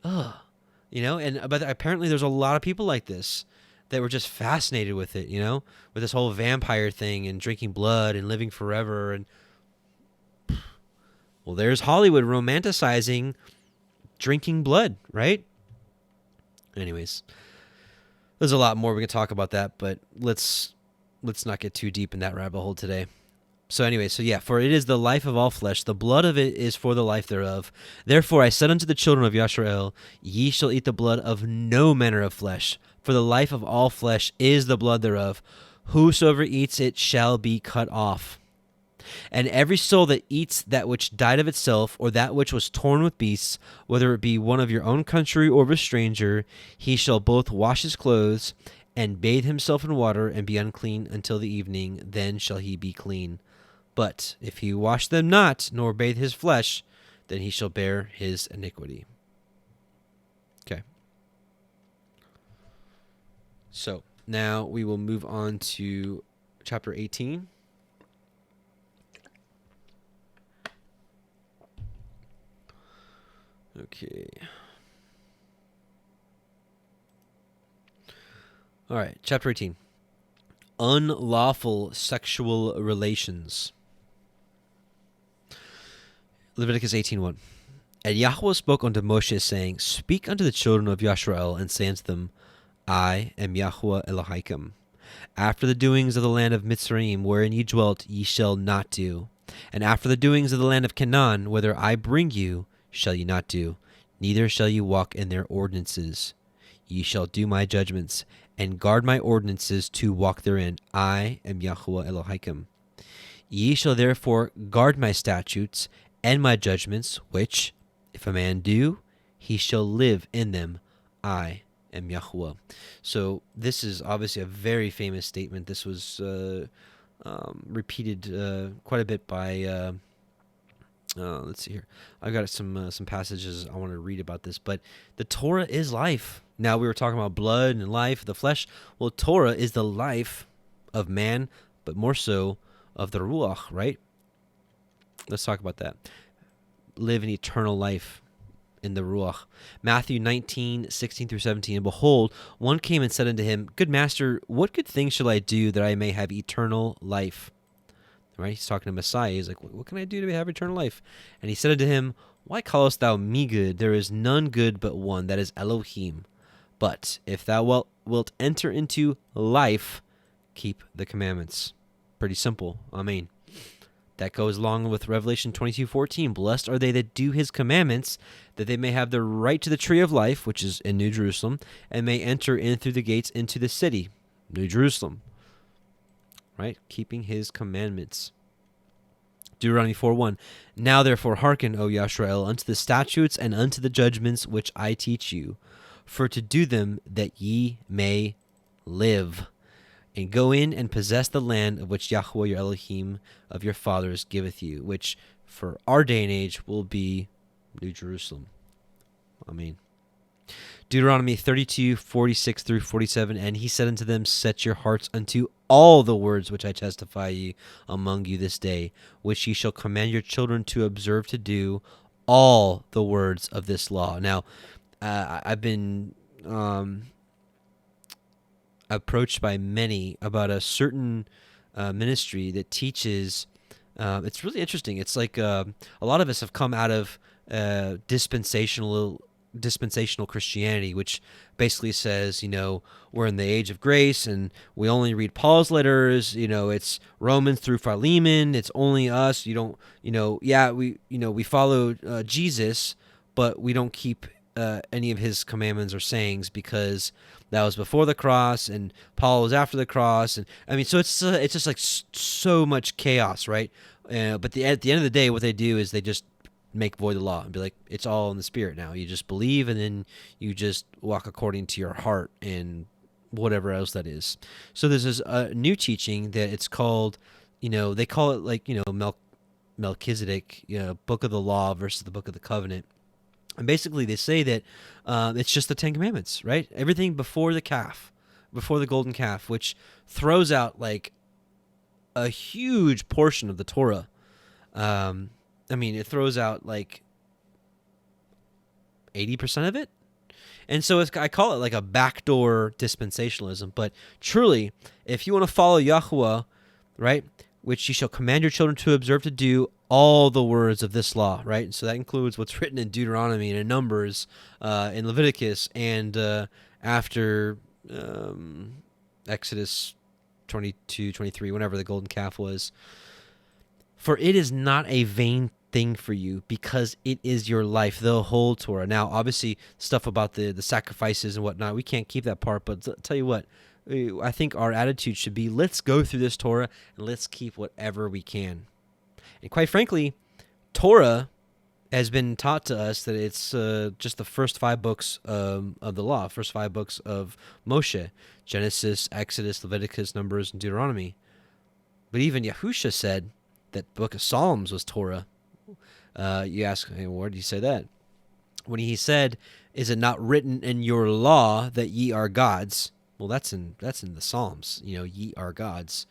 Ugh. But apparently there's a lot of people like this that were just fascinated with it, with this whole vampire thing and drinking blood and living forever. And well, there's Hollywood romanticizing drinking blood, right? Anyways, there's a lot more we can talk about that, but let's not get too deep in that rabbit hole today. So anyway, for it is the life of all flesh, the blood of it is for the life thereof. Therefore I said unto the children of Yisrael, ye shall eat the blood of no manner of flesh, for the life of all flesh is the blood thereof. Whosoever eats it shall be cut off. And every soul that eats that which died of itself, or that which was torn with beasts, whether it be one of your own country or of a stranger, he shall both wash his clothes, and bathe himself in water, and be unclean until the evening, then shall he be clean. But if he wash them not, nor bathe his flesh, then he shall bear his iniquity. Okay. So now we will move on to chapter 18. Okay. All right, chapter 18. Unlawful sexual relations. Leviticus 18:1. And Yahweh spoke unto Moshe, saying, Speak unto the children of Yisrael, and say unto them, I am Yahweh Elohim. After the doings of the land of Mitzrayim, wherein ye dwelt, ye shall not do. And after the doings of the land of Canaan, whither I bring you, shall ye not do. Neither shall ye walk in their ordinances. Ye shall do my judgments, and guard my ordinances to walk therein. I am Yahweh Elohim. Ye shall therefore guard my statutes and my judgments, which, if a man do, he shall live in them. I am Yahweh. So this is obviously a very famous statement. This was repeated quite a bit by, let's see here. I got some passages I want to read about this, but the Torah is life. Now we were talking about blood and life, the flesh. Well, Torah is the life of man, but more so of the Ruach, right? Let's talk about that. Live an eternal life in the Ruach. Matthew 19:16-17. And behold, one came and said unto him, Good master, what good thing shall I do that I may have eternal life? Right? He's talking to Messiah. He's like, what can I do to have eternal life? And he said unto him, Why callest thou me good? There is none good but one, that is Elohim. But if thou wilt enter into life, keep the commandments. Pretty simple. Amen. That goes along with Revelation 22:14. Blessed are they that do his commandments, that they may have the right to the tree of life, which is in New Jerusalem, and may enter in through the gates into the city, New Jerusalem. Right? Keeping his commandments. Deuteronomy 4:1. Now therefore hearken, O Yisrael, unto the statutes and unto the judgments which I teach you, for to do them that ye may live, and go in and possess the land of which Yahweh your Elohim of your fathers giveth you, which for our day and age will be New Jerusalem. Amen. Deuteronomy 32:46-47. And he said unto them, Set your hearts unto all the words which I testify you among you this day, which ye shall command your children to observe to do, all the words of this law. Now, I've been approached by many about a certain ministry that teaches. It's really interesting. It's like a lot of us have come out of dispensational Christianity, which basically says, we're in the age of grace and we only read Paul's letters. It's Romans through Philemon. It's only us. You don't, we follow Jesus, but we don't keep any of his commandments or sayings because that was before the cross and Paul was after the cross. And I mean, so it's just like so much chaos, right? But at the end of the day, what they do is they just make void the law and be like, it's all in the spirit now. You just believe and then you just walk according to your heart and whatever else that is. So there's this new teaching that it's called, they call it like, Melchizedek, book of the law versus the book of the covenant. And basically they say that it's just the Ten Commandments, right? Everything before the calf, before the golden calf, which throws out like a huge portion of the Torah. It throws out like 80% of it. And so I call it like a backdoor dispensationalism. But truly, if you want to follow Yahuwah, right, which you shall command your children to observe to do all the words of this law, right? And so that includes what's written in Deuteronomy and in Numbers, in Leviticus, and after Exodus 22, 23, whenever the golden calf was. For it is not a vain thing for you, because it is your life, the whole Torah. Now, obviously, stuff about the sacrifices and whatnot, we can't keep that part, but I'll tell you what, I think our attitude should be, let's go through this Torah and let's keep whatever we can. And quite frankly, Torah has been taught to us that it's just the first 5 books of the law, first 5 books of Moshe: Genesis, Exodus, Leviticus, Numbers, and Deuteronomy. But even Yahusha said that book of Psalms was Torah. You ask, hey, where did he say that? When he said, "Is it not written in your law that ye are gods?" Well, that's in the Psalms. Ye are gods.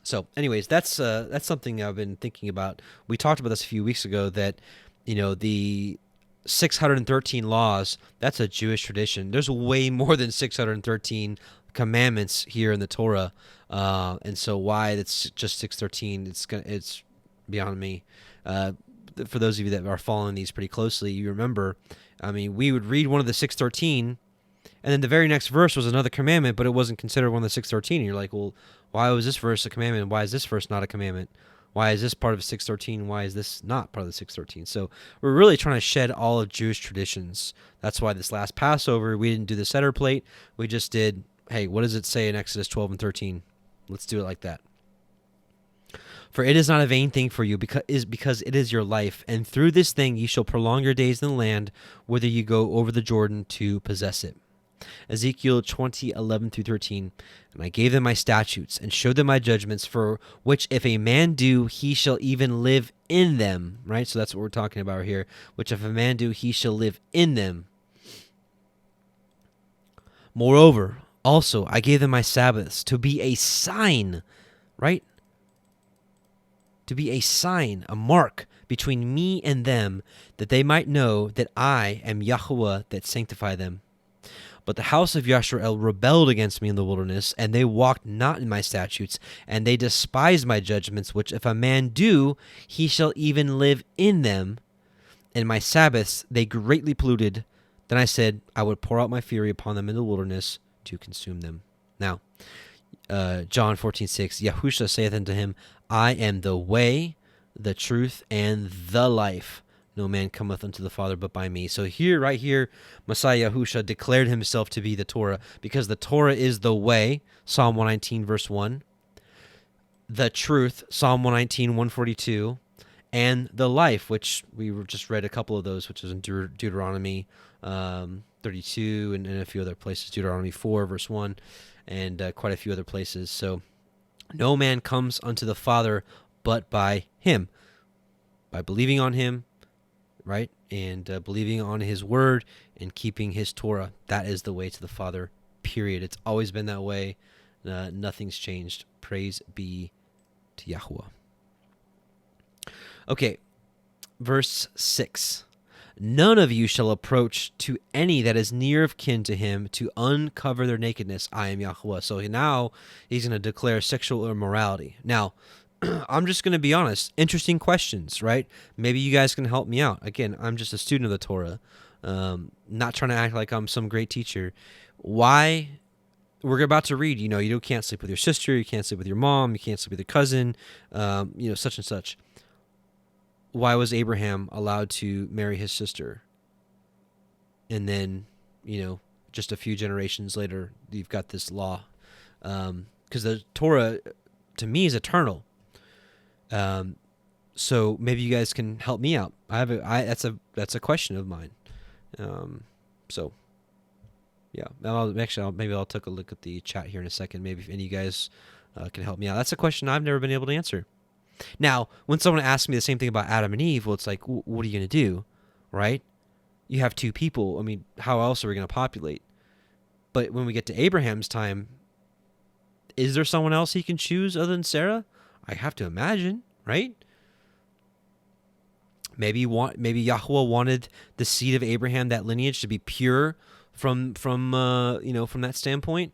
So, anyways, that's something I've been thinking about. We talked about this a few weeks ago, that the 613 laws, that's a Jewish tradition. There's way more than 613 commandments here in the Torah, and so why it's just 613, it's beyond me. For those of you that are following these pretty closely, you remember, we would read one of the 613, and then the very next verse was another commandment, but it wasn't considered one of the 613. And you're like, well, why was this verse a commandment? Why is this verse not a commandment? Why is this part of 613? Why is this not part of the 613? So we're really trying to shed all of Jewish traditions. That's why this last Passover, we didn't do the ceder plate. We just did, hey, what does it say in Exodus 12 and 13? Let's do it like that. For it is not a vain thing for you, because it is your life, and through this thing ye shall prolong your days in the land, whither you go over the Jordan to possess it. Ezekiel 20:11-13. And I gave them my statutes, and showed them my judgments, for which if a man do, he shall even live in them. Right? So that's what we're talking about here. Which if a man do, he shall live in them. Moreover, also I gave them my Sabbaths, to be a sign, right? To be a sign, a mark between me and them, that they might know that I am YHWH that sanctify them. But the house of Yisrael rebelled against me in the wilderness, and they walked not in my statutes, and they despised my judgments, which if a man do, he shall even live in them. And my Sabbaths they greatly polluted. Then I said, I would pour out my fury upon them in the wilderness to consume them. Now, John 14:6, Yahusha saith unto him, I am the way, the truth, and the life. No man cometh unto the Father but by me. So here, right here, Messiah Yahusha declared himself to be the Torah, because the Torah is the way, Psalm 119, verse 1. The truth, Psalm 119, 142. And the life, which we just read a couple of those, which is in Deuteronomy 32 and a few other places, Deuteronomy 4, verse 1, and quite a few other places. So no man comes unto the Father but by him, by believing on him, right? And believing on his word and keeping his Torah. That is the way to the Father, period. It's always been that way. Nothing's changed. Praise be to Yahuwah. Okay, verse 6. None of you shall approach to any that is near of kin to him to uncover their nakedness. I am Yahuwah. So now he's going to declare sexual immorality. Now, I'm just going to be honest. Interesting questions, right? Maybe you guys can help me out. Again, I'm just a student of the Torah. Not trying to act like I'm some great teacher. Why? We're about to read, you can't sleep with your sister, you can't sleep with your mom, you can't sleep with your cousin, such and such. Why was Abraham allowed to marry his sister? And then, just a few generations later, you've got this law. Because the Torah, to me, is eternal. So maybe you guys can help me out. That's a question of mine. So yeah, maybe I'll take a look at the chat here in a second. Maybe if any of you guys can help me out. That's a question I've never been able to answer. Now, when someone asks me the same thing about Adam and Eve, well, it's like, what are you going to do, right? You have two people. I mean, how else are we going to populate? But when we get to Abraham's time, is there someone else he can choose other than Sarah? I have to imagine, right? Maybe Yahuwah wanted the seed of Abraham, that lineage, to be pure from that standpoint.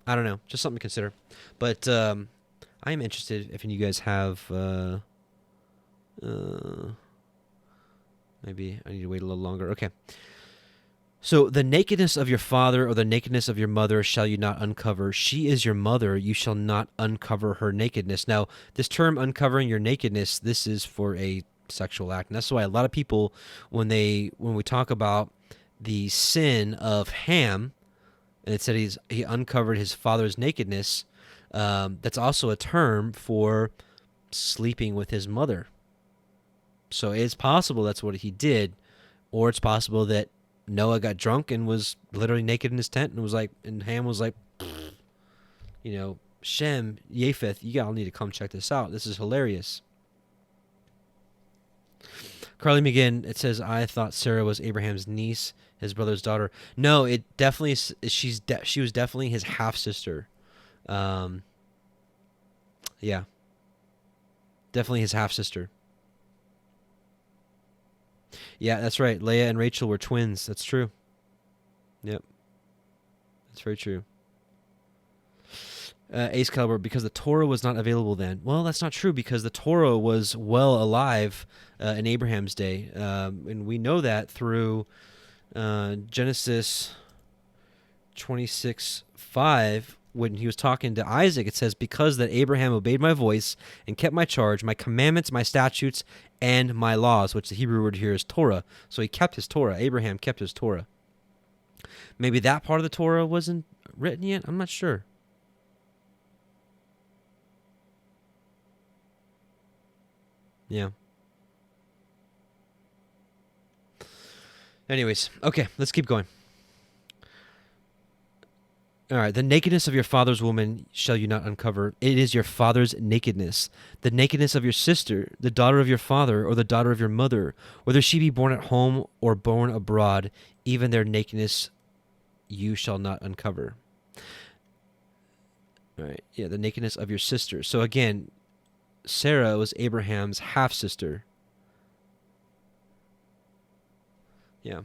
I don't know, just something to consider. But I am interested if any of you guys have. Maybe I need to wait a little longer. Okay. So the nakedness of your father or the nakedness of your mother shall you not uncover. She is your mother. You shall not uncover her nakedness. Now, this term uncovering your nakedness, this is for a sexual act. And that's why a lot of people, when we talk about the sin of Ham, and it said he uncovered his father's nakedness, that's also a term for sleeping with his mother. So it's possible that's what he did, or it's possible that Noah got drunk and was literally naked in his tent and was like, and Ham was like, Shem, Japheth, you all need to come check this out. This is hilarious. Carly McGinn, it says, I thought Sarah was Abraham's niece, his brother's daughter. No, it definitely she was definitely his half sister. Yeah, definitely his half sister. Yeah, that's right. Leah and Rachel were twins. That's true. Yep. That's very true. Ace Caliber, because the Torah was not available then. Well, that's not true, because the Torah was well alive in Abraham's day. And we know that through Genesis 26:5, when he was talking to Isaac. It says, because that Abraham obeyed my voice and kept my charge, my commandments, my statutes, and my laws, which the Hebrew word here is Torah. So he kept his Torah. Abraham kept his Torah. Maybe that part of the Torah wasn't written yet. I'm not sure. Yeah. Anyways, okay, let's keep going. All right, the nakedness of your father's woman shall you not uncover. It is your father's nakedness. The nakedness of your sister, the daughter of your father, or the daughter of your mother, whether she be born at home or born abroad, even their nakedness you shall not uncover. All right, yeah, the nakedness of your sister. So again, Sarah was Abraham's half-sister. Yeah.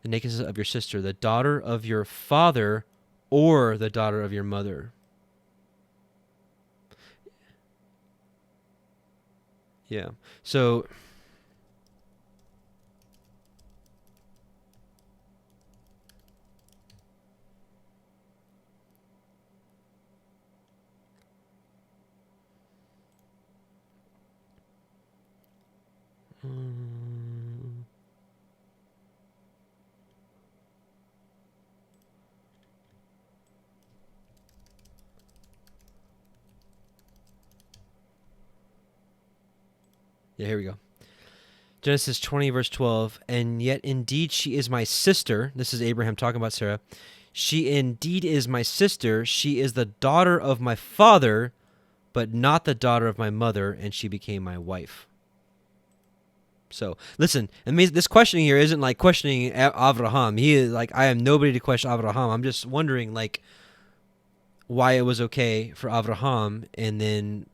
The nakedness of your sister, the daughter of your father, or the daughter of your mother. Yeah. So yeah, here we go. Genesis 20, verse 12. And yet indeed she is my sister. This is Abraham talking about Sarah. She indeed is my sister. She is the daughter of my father, but not the daughter of my mother, and she became my wife. So listen, this questioning here isn't like questioning Abraham. He is like, I am nobody to question Abraham. I'm just wondering like why it was okay for Abraham, and then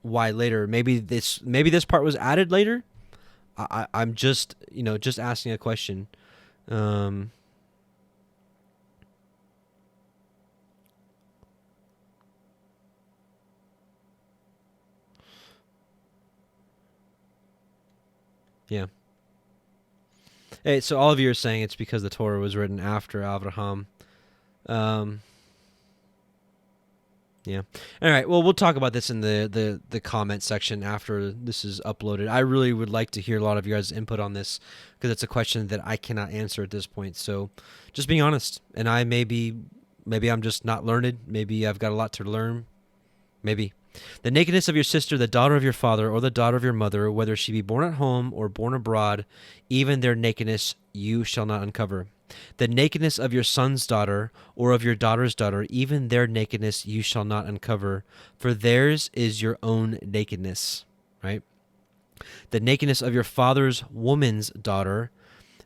why later. Maybe this part was added later. I'm just just asking a question. Yeah. Hey, so all of you are saying it's because the Torah was written after Abraham. Yeah. All right. Well, we'll talk about this in the comment section after this is uploaded. I really would like to hear a lot of you guys' input on this, because it's a question that I cannot answer at this point. So just being honest. And I maybe I'm just not learned. Maybe I've got a lot to learn. Maybe. The nakedness of your sister, the daughter of your father, or the daughter of your mother, whether she be born at home or born abroad, even their nakedness you shall not uncover. The nakedness of your son's daughter, or of your daughter's daughter, even their nakedness you shall not uncover, for theirs is your own nakedness. Right? The nakedness of your father's woman's daughter,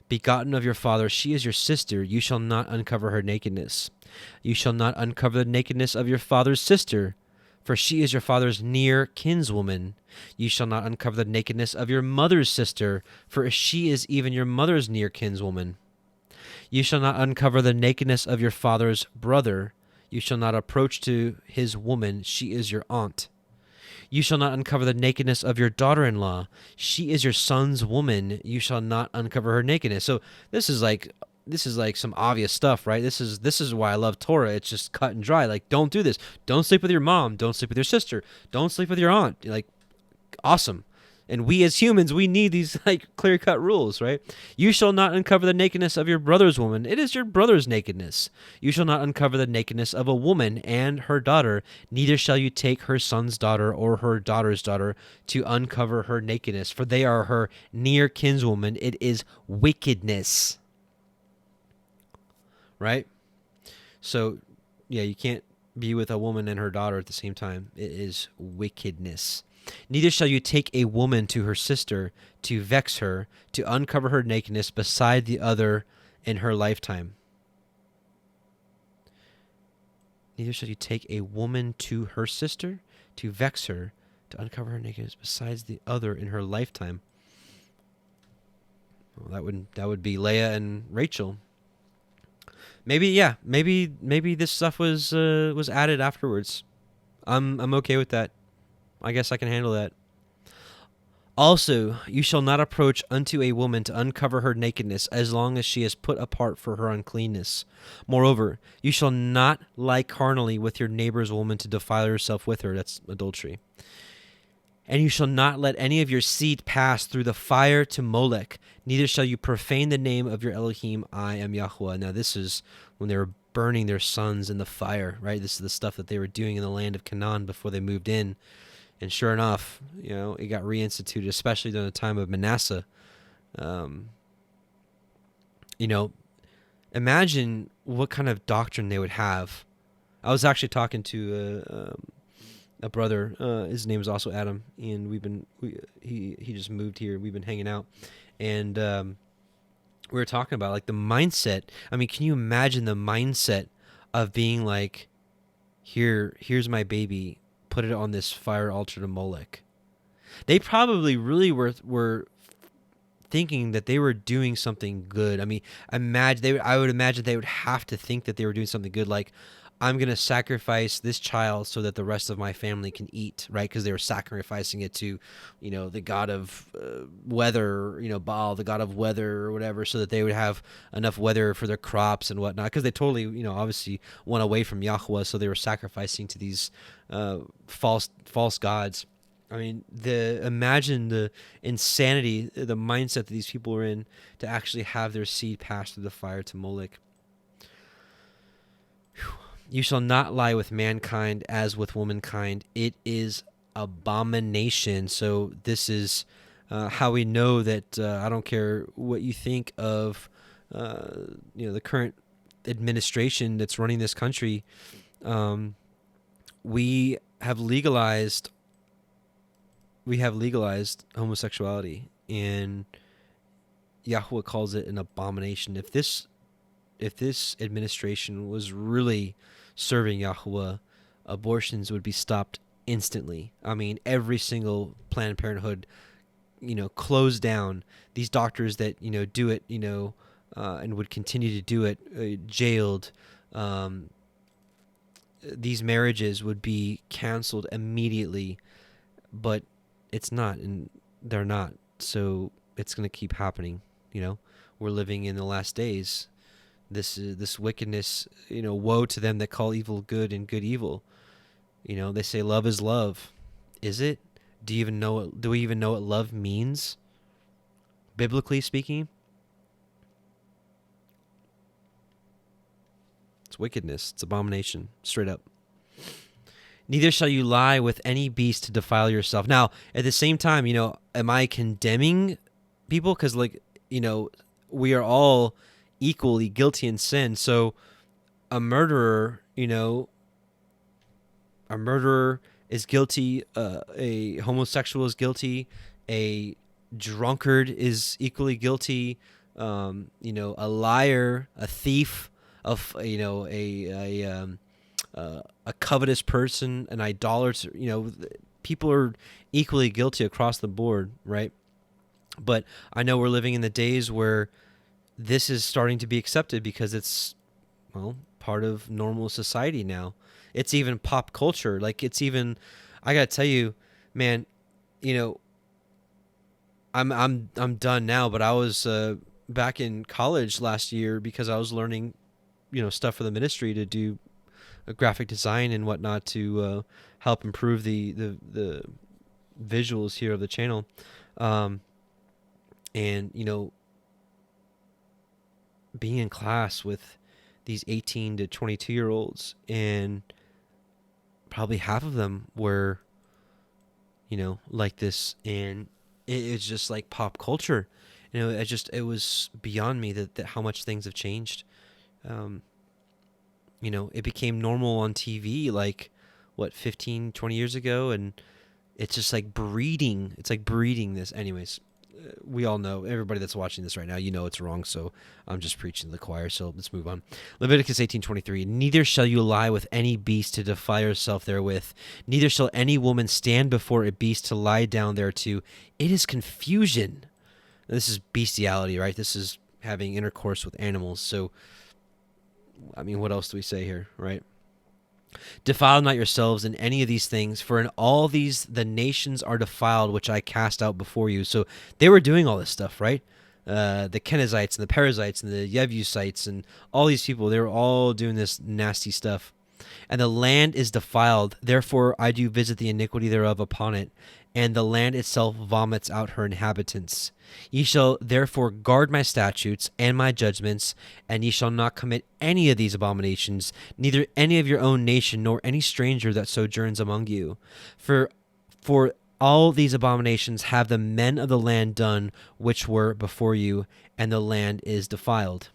begotten of your father, she is your sister, you shall not uncover her nakedness. You shall not uncover the nakedness of your father's sister, for she is your father's near kinswoman. You shall not uncover the nakedness of your mother's sister, for she is even your mother's near kinswoman. You shall not uncover the nakedness of your father's brother. You shall not approach to his woman. She is your aunt. You shall not uncover the nakedness of your daughter-in-law. She is your son's woman. You shall not uncover her nakedness. So this is like some obvious stuff, right? This is why I love Torah. It's just cut and dry. Like, don't do this. Don't sleep with your mom. Don't sleep with your sister. Don't sleep with your aunt. Like, awesome. And we as humans, we need these like clear-cut rules, right? You shall not uncover the nakedness of your brother's woman. It is your brother's nakedness. You shall not uncover the nakedness of a woman and her daughter. Neither shall you take her son's daughter or her daughter's daughter to uncover her nakedness, for they are her near kinswoman. It is wickedness. Right? So, yeah, you can't be with a woman and her daughter at the same time. It is wickedness. Neither shall you take a woman to her sister to vex her, to uncover her nakedness beside the other in her lifetime. Neither shall you take a woman to her sister to vex her, to uncover her nakedness besides the other in her lifetime. Well, that would be Leah and Rachel. Maybe this stuff was added afterwards. I'm okay with that. I guess I can handle that. Also, you shall not approach unto a woman to uncover her nakedness, as long as she is put apart for her uncleanness. Moreover, you shall not lie carnally with your neighbor's woman to defile yourself with her. That's adultery. And you shall not let any of your seed pass through the fire to Molech. Neither shall you profane the name of your Elohim. I am Yahuwah. Now, this is when they were burning their sons in the fire, right? This is the stuff that they were doing in the land of Canaan before they moved in. And sure enough, it got reinstituted, especially during the time of Manasseh. Imagine what kind of doctrine they would have. I was actually talking to a brother. His name is also Adam, and he just moved here. We've been hanging out, and we were talking about like the mindset. I mean, can you imagine the mindset of being like, here's my baby. Put it on this fire altar to Molech. They probably really were thinking that they were doing something good. I mean, I would imagine they would have to think that they were doing something good, like, I'm going to sacrifice this child so that the rest of my family can eat, right? Because they were sacrificing it to, the god of weather, Baal, the god of weather or whatever, so that they would have enough weather for their crops and whatnot. Because they totally, obviously went away from Yahweh, so they were sacrificing to these false gods. I mean, imagine the insanity, the mindset that these people were in to actually have their seed pass through the fire to Molech. You shall not lie with mankind as with womankind. It is abomination. So this is how we know that I don't care what you think of the current administration that's running this country. We have legalized homosexuality, and Yahweh calls it an abomination. If this administration was really serving Yahuwah, abortions would be stopped instantly. I mean, every single Planned Parenthood, closed down. These doctors that, do it, and would continue to do it, jailed. These marriages would be canceled immediately, but it's not, and they're not. So it's going to keep happening. We're living in the last days. This wickedness, woe to them that call evil good and good evil. They say love is love. Is it? Do we even know what love means? Biblically speaking? It's wickedness. It's abomination. Straight up. Neither shall you lie with any beast to defile yourself. Now, at the same time, am I condemning people? Because, we are all equally guilty in sin. So a murderer is guilty, a homosexual is guilty, a drunkard is equally guilty, a liar, a thief, a covetous person, an idolater, people are equally guilty across the board, right? But I know we're living in the days where this is starting to be accepted because it's, part of normal society now. It's even pop culture. Like, it's even, I gotta tell you, man, you know, I'm done now, but I was back in college last year because I was learning, stuff for the ministry to do graphic design and whatnot to help improve the visuals here of the channel. And being in class with these 18 to 22-year-olds, and probably half of them were, like this, and it's just like pop culture. It was beyond me that how much things have changed. It became normal on TV, like, 15, 20 years ago, and it's just like breeding. It's like breeding this. Anyways, we all know, everybody that's watching this right now, it's wrong, so I'm just preaching to the choir, so let's move on. Leviticus 18:23, neither shall you lie with any beast to defile yourself therewith, neither shall any woman stand before a beast to lie down thereto. It is confusion. This is bestiality, right? This is having intercourse with animals. So, I mean, what else do we say here, right? Defile not yourselves in any of these things, for in all these the nations are defiled, which I cast out before you. So they were doing all this stuff, right? The Kenizzites and the Perizzites and the Yebusites and all these people, they were all doing this nasty stuff. And the land is defiled, therefore I do visit the iniquity thereof upon it, and the land itself vomits out her inhabitants. Ye shall therefore guard my statutes and my judgments, and ye shall not commit any of these abominations, neither any of your own nation, nor any stranger that sojourns among you. For all these abominations have the men of the land done which were before you, and the land is defiled.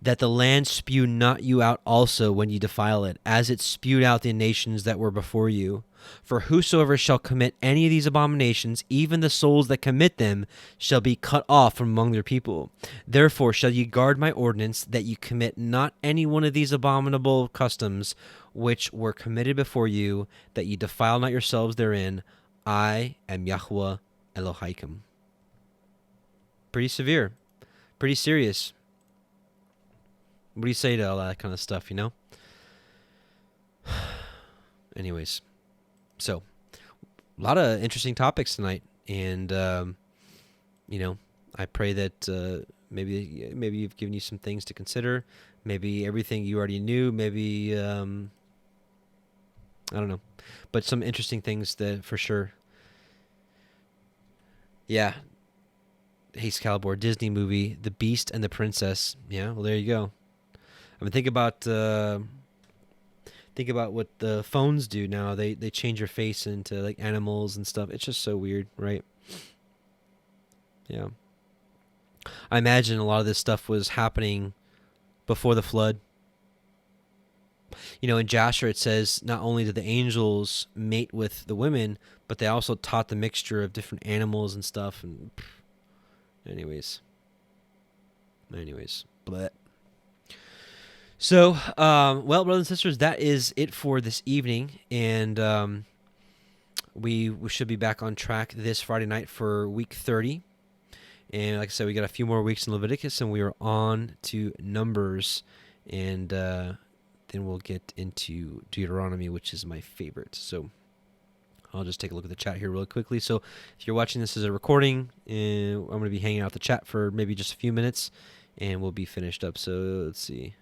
That the land spew not you out also when ye defile it, as it spewed out the nations that were before you. For whosoever shall commit any of these abominations, even the souls that commit them, shall be cut off from among their people. Therefore shall ye guard my ordinance, that ye commit not any one of these abominable customs which were committed before you, that ye defile not yourselves therein. I am Yahweh Elohim. Pretty severe, pretty serious. What do you say to all that kind of stuff, Anyways, so a lot of interesting topics tonight, and I pray that maybe you've given you some things to consider. Maybe everything you already knew. Maybe I don't know, but some interesting things that for sure. Yeah, Haste Calibor Disney movie, The Beast and the Princess. Yeah, well there you go. I mean, think about what the phones do now. They change your face into like animals and stuff. It's just so weird, right? Yeah. I imagine a lot of this stuff was happening before the flood. In Jasher it says not only did the angels mate with the women, but they also taught the mixture of different animals and stuff. And anyways, bleh. So, well, brothers and sisters, that is it for this evening, and we should be back on track this Friday night for week 30. And like I said, we got a few more weeks in Leviticus, and we are on to Numbers, and then we'll get into Deuteronomy, which is my favorite. So I'll just take a look at the chat here really quickly. So if you're watching this as a recording, I'm going to be hanging out the chat for maybe just a few minutes, and we'll be finished up. So let's see.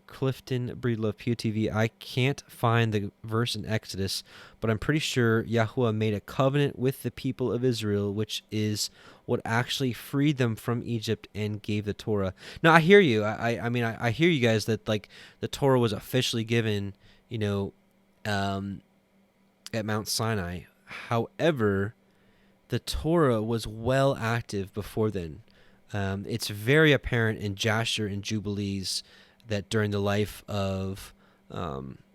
Clifton Breedlove POTV. I can't find the verse in Exodus, but I'm pretty sure Yahuwah made a covenant with the people of Israel, which is what actually freed them from Egypt and gave the Torah. Now I hear you. I mean I hear you guys that like the Torah was officially given, at Mount Sinai. However, the Torah was well active before then. It's very apparent in Jasher and Jubilees that during the life of,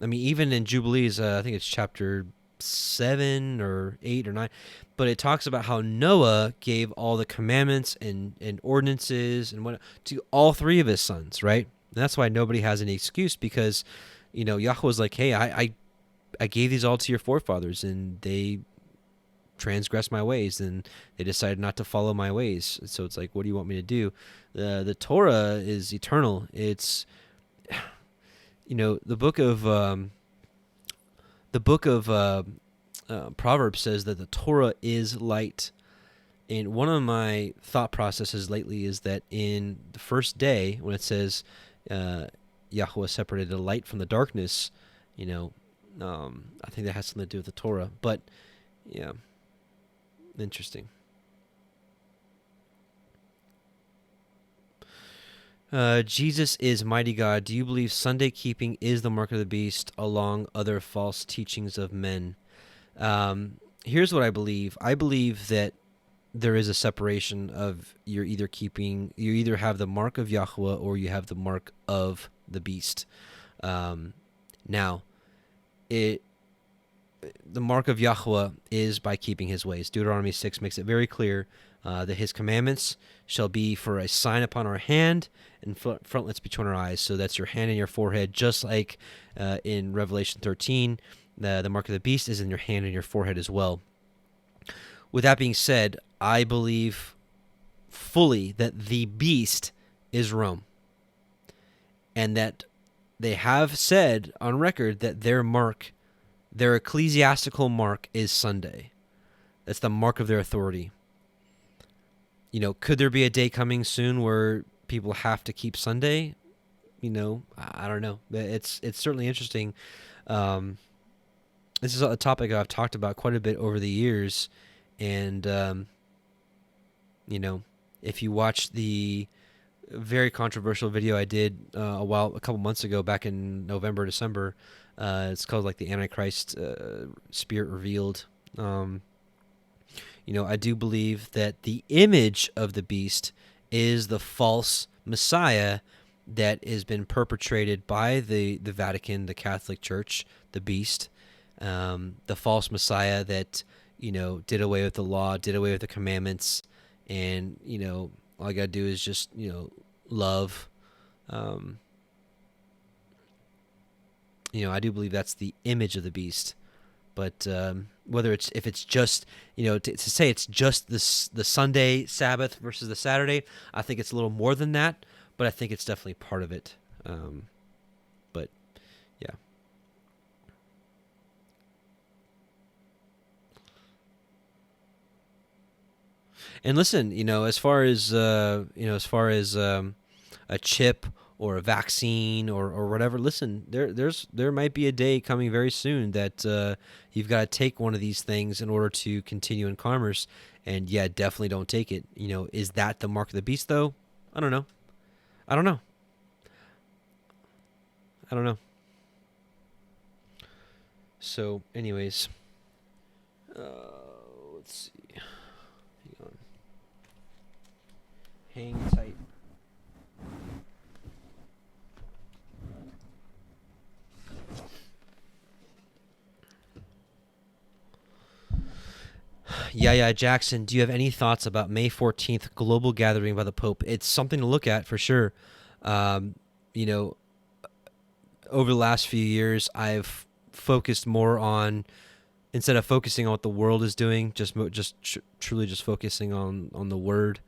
even in Jubilees, I think it's chapter 7 or 8 or 9, but it talks about how Noah gave all the commandments and ordinances and what to all 3 of his sons, right? And that's why nobody has any excuse, because, Yahweh was like, hey, I gave these all to your forefathers, and they transgressed my ways, and they decided not to follow my ways. So it's like, what do you want me to do? The Torah is eternal. It's, the book of the book of Proverbs says that the Torah is light. And one of my thought processes lately is that in the first day, when it says Yahweh separated the light from the darkness, I think that has something to do with the Torah. But, yeah, interesting. Jesus is mighty God. Do you believe Sunday keeping is the mark of the beast, along other false teachings of men? Here's what I believe. I believe that there is a separation of you either have the mark of Yahweh or you have the mark of the beast. Now, the mark of Yahweh is by keeping his ways. Deuteronomy 6 makes it very clear that his commandments shall be for a sign upon our hand and frontlets between our eyes. So that's your hand and your forehead, just like in Revelation 13, the mark of the beast is in your hand and your forehead as well. With that being said, I believe fully that the beast is Rome, and that they have said on record that their ecclesiastical mark is Sunday. That's the mark of their authority. Could there be a day coming soon where people have to keep Sunday? I don't know. It's certainly interesting. This is a topic I've talked about quite a bit over the years. And, if you watch the very controversial video I did a couple months ago, back in November, December, it's called like the Antichrist Spirit Revealed. I do believe that the image of the beast is the false Messiah that has been perpetrated by the Vatican, the Catholic Church, the beast, the false Messiah that did away with the law, did away with the commandments, and, all I got to do is just, love. I do believe that's the image of the beast. But if it's just, to say it's just the Sunday Sabbath versus the Saturday, I think it's a little more than that, but I think it's definitely part of it. But, yeah. And listen, as far as a chip or a vaccine or whatever, listen, there might be a day coming very soon that you've got to take one of these things in order to continue in commerce. And yeah, definitely don't take it. Is that the mark of the beast though? I don't know. So anyways, let's see. Hang tight. Yeah, Jackson, do you have any thoughts about May 14th global gathering by the Pope? It's something to look at for sure. Over the last few years, I've focused more on, instead of focusing on what the world is doing, truly focusing on the Word,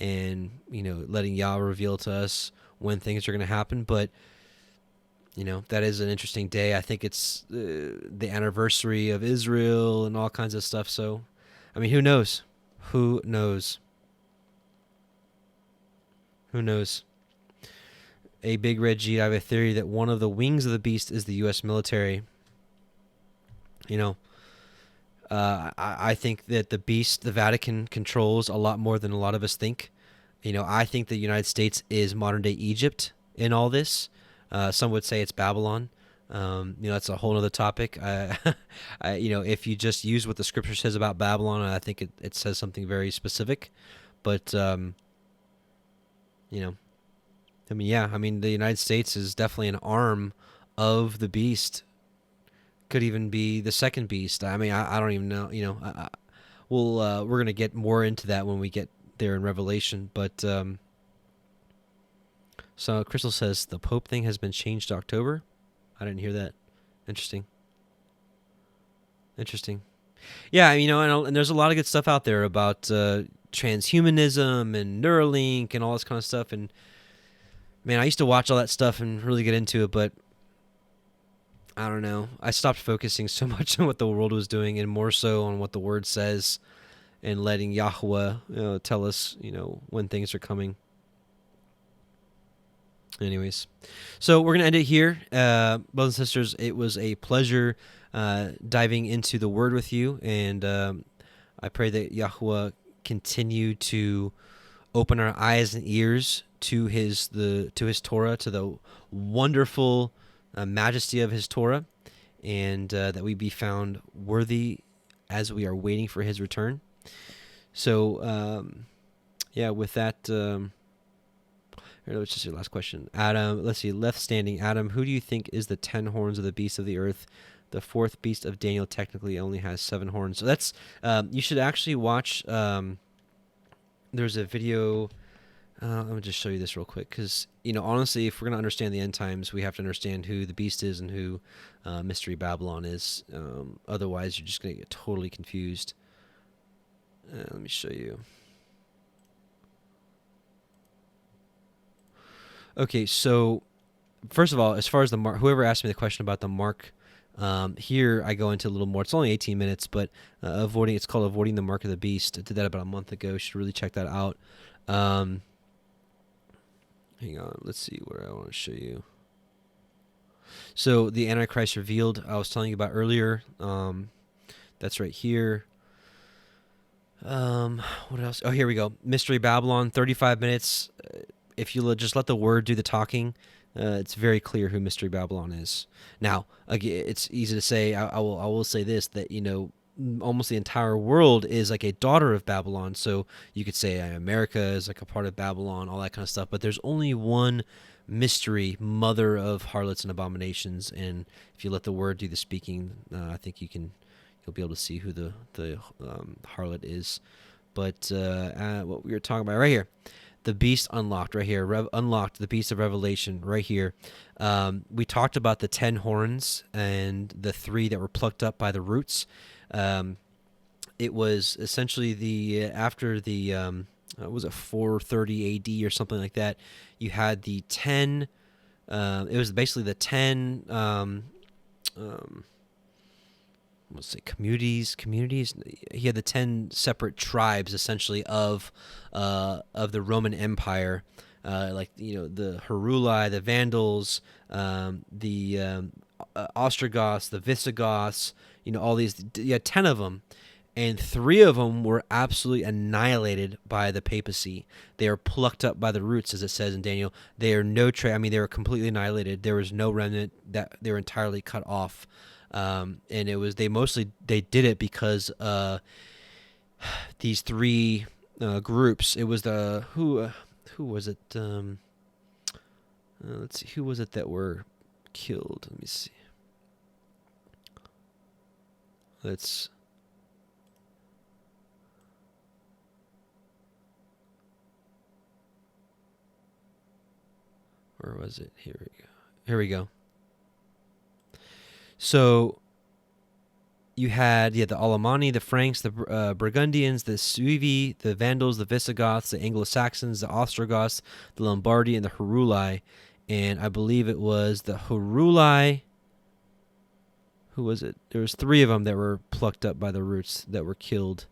and letting Yah reveal to us when things are going to happen. But that is an interesting day. I think it's the anniversary of Israel and all kinds of stuff. So, I mean, who knows? Who knows? A Big Red G, I have a theory that one of the wings of the beast is the U.S. military. I think that the beast, the Vatican, controls a lot more than a lot of us think. I think the United States is modern-day Egypt in all this. Some would say it's Babylon. That's a whole other topic. If you just use what the Scripture says about Babylon, I think it says something very specific. But, the United States is definitely an arm of the beast. Could even be the second beast. I mean, I don't even know. We're gonna get more into that when we get there in Revelation. But so Crystal says the Pope thing has been changed to October. I didn't hear that. Interesting. Yeah, and there's a lot of good stuff out there about transhumanism and Neuralink and all this kind of stuff. And man, I used to watch all that stuff and really get into it, but I don't know. I stopped focusing so much on what the world was doing and more so on what the word says and letting Yahweh tell us, when things are coming. Anyways, so we're going to end it here. Brothers and sisters, it was a pleasure diving into the word with you. And I pray that Yahweh continue to open our eyes and ears to his Torah, to the wonderful majesty of his Torah, and that we be found worthy as we are waiting for his return. So, with that, let's just see the last question. Adam, let's see, left standing. Adam, who do you think is the 10 horns of the beast of the earth? The fourth beast of Daniel technically only has 7 horns. So that's, you should actually watch, there's a video. Let me just show you this real quick, because honestly, if we're going to understand the end times, we have to understand who the beast is and who Mystery Babylon is. Otherwise, you're just going to get totally confused. Let me show you. Okay, so first of all, as far as the mark, whoever asked me the question about the mark, here I go into a little more. It's only 18 minutes, but it's called Avoiding the Mark of the Beast. I did that about a month ago. You should really check that out. Hang on, let's see what I want to show you. So the Antichrist revealed, I was telling you about earlier. That's right here. What else? Oh, here we go. Mystery Babylon, 35 minutes. If you just let the word do the talking, it's very clear who Mystery Babylon is. Now, again, it's easy to say. I will say this, that almost the entire world is like a daughter of Babylon. So you could say America is like a part of Babylon, all that kind of stuff. But there's only one mystery, mother of harlots and abominations. And if you let the word do the speaking, I think you'll be able to see who the harlot is. But what we were talking about right here, the beast unlocked right here, unlocked the beast of Revelation right here. We talked about the 10 horns and the 3 that were plucked up by the roots. It was essentially after the was it 430 AD or something like that. You had the 10. It was basically the 10. Let's say communities. He had the 10 separate tribes essentially of the Roman Empire, like the Heruli, the Vandals, the Ostrogoths, the Visigoths. All these. You had 10 of them, and 3 of them were absolutely annihilated by the papacy. They are plucked up by the roots, as it says in Daniel. They are they were completely annihilated. There was no remnant. That they were entirely cut off. And it was they did it because these 3 groups. It was who was it? Let's see, who was it that were killed? Let me see. Where was it? Here we go. So you had the Alemanni, the Franks, the Burgundians, the Suevi, the Vandals, the Visigoths, the Anglo-Saxons, the Ostrogoths, the Lombardi, and the Heruli. And I believe it was the Heruli. Who was it? There was 3 of them that were plucked up by the roots that were killed.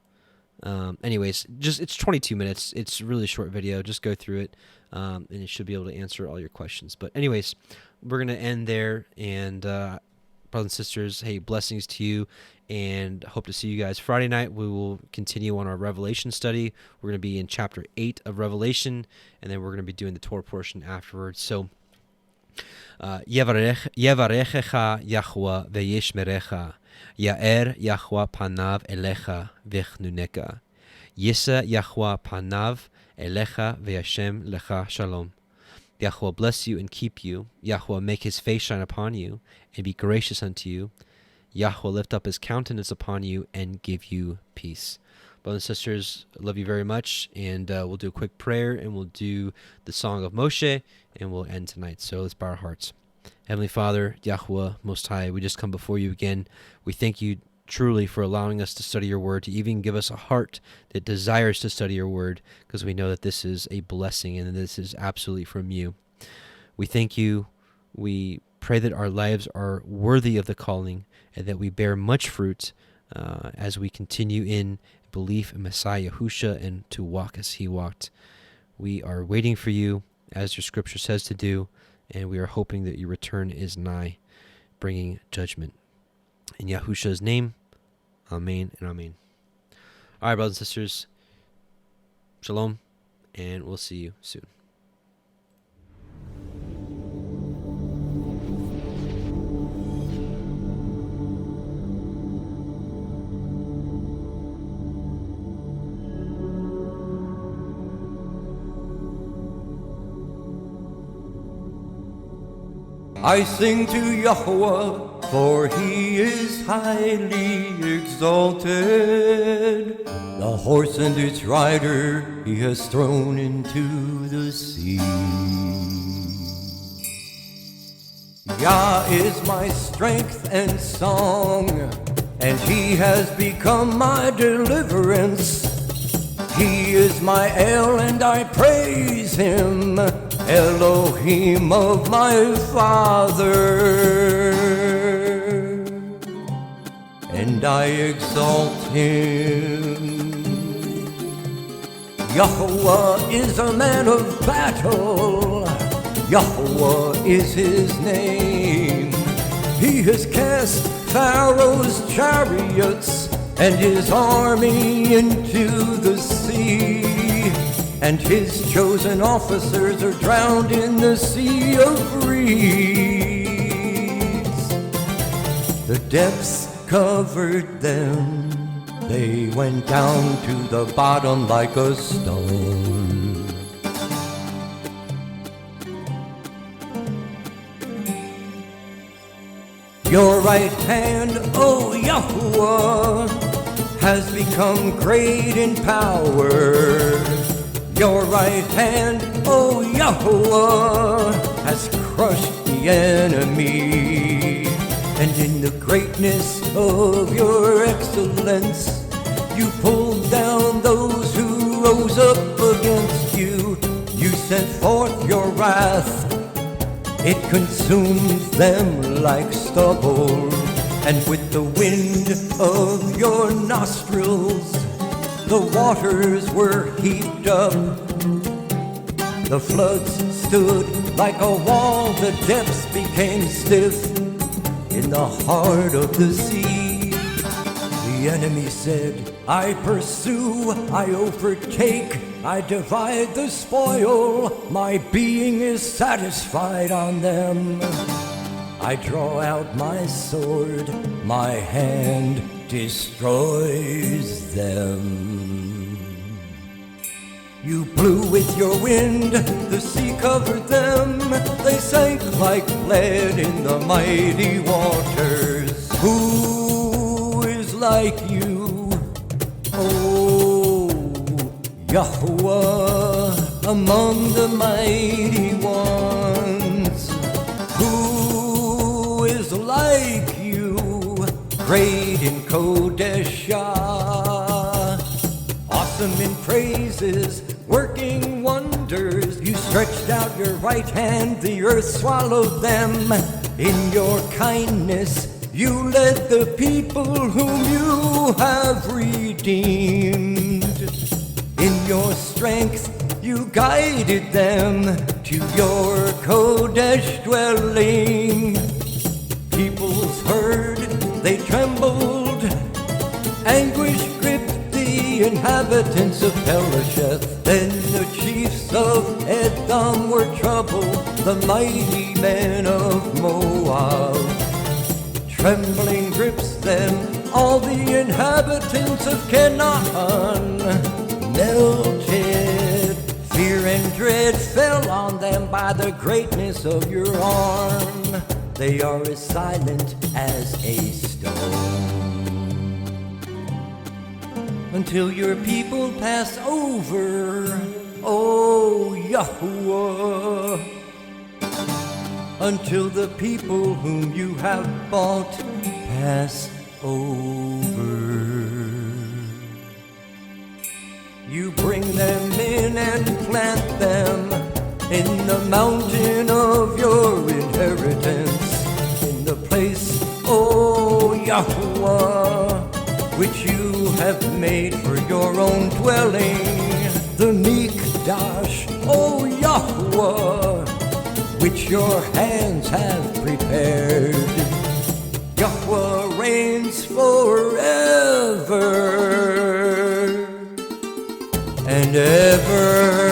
Anyways, it's 22 minutes. It's a really short video. Just go through it, and it should be able to answer all your questions. But anyways, we're going to end there. And brothers and sisters, hey, blessings to you, and hope to see you guys Friday night. We will continue on our Revelation study. We're going to be in chapter 8 of Revelation, and then we're going to be doing the Torah portion afterwards. So, Yevarechecha Yahweh ve'yishmerecha, Ya'er Yahweh panav elecha v'chnuneka, Yisa Yahweh panav elecha ve'yashem lecha shalom. Yahweh bless you and keep you. Yahweh make his face shine upon you and be gracious unto you. Yahweh lift up his countenance upon you and give you peace. Brothers and sisters, I love you very much, and we'll do a quick prayer, and we'll do the Song of Moshe, and we'll end tonight. So let's bow our hearts. Heavenly Father, Yahweh, Most High, we just come before you again. We thank you truly for allowing us to study your word, to even give us a heart that desires to study your word, because we know that this is a blessing and this is absolutely from you. We thank you. We pray that our lives are worthy of the calling and that we bear much fruit as we continue in belief in Messiah Yahushua and to walk as he walked. We are waiting for you, as your scripture says to do, and we are hoping that your return is nigh, bringing judgment. In Yahushua's name, amen and amen. All right, brothers and sisters, shalom, and we'll see you soon. I sing to Yahweh, for he is highly exalted. The horse and its rider he has thrown into the sea. Yah is my strength and song, and he has become my deliverance. He is my El, and I praise him, Elohim of my father, and I exalt him. Yahweh is a man of battle, Yahweh is his name. He has cast Pharaoh's chariots and his army into the sea, and his chosen officers are drowned in the sea of reeds. The depths covered them, they went down to the bottom like a stone. Your right hand, O Yahuwah, has become great in power. Your right hand, O Yahuwah, has crushed the enemy. And in the greatness of your excellence, you pulled down those who rose up against you. You sent forth your wrath, it consumed them like stubble. And with the wind of your nostrils, the waters were heaped up. The floods stood like a wall, the depths became stiff in the heart of the sea. The enemy said, I pursue, I overtake, I divide the spoil, my being is satisfied on them. I draw out my sword, my hand destroys them. You blew with your wind, the sea covered them, they sank like lead in the mighty waters. Who is like you, O Yahuwah, among the mighty ones? Who is like you, great in Kodeshah, awesome in praises, working wonders? You stretched out your right hand, the earth swallowed them. In your kindness, you led the people whom you have redeemed. In your strength, you guided them to your Kodesh dwelling. Peoples heard, they trembled, anguish gripped the inhabitants of Pelasheth. Then the chiefs of Edom were troubled, the mighty men of Moab. Trembling grips them, all the inhabitants of Canaan melted. Fear and dread fell on them by the greatness of your arm. They are as silent as a stone. Until your people pass over, O Yahuwah. Until the people whom you have bought pass over. You bring them in and plant them in the mountain of your inheritance. YHWH, which you have made for your own dwelling. The Mikdash, O Yahweh, which your hands have prepared. Yahweh reigns forever and ever.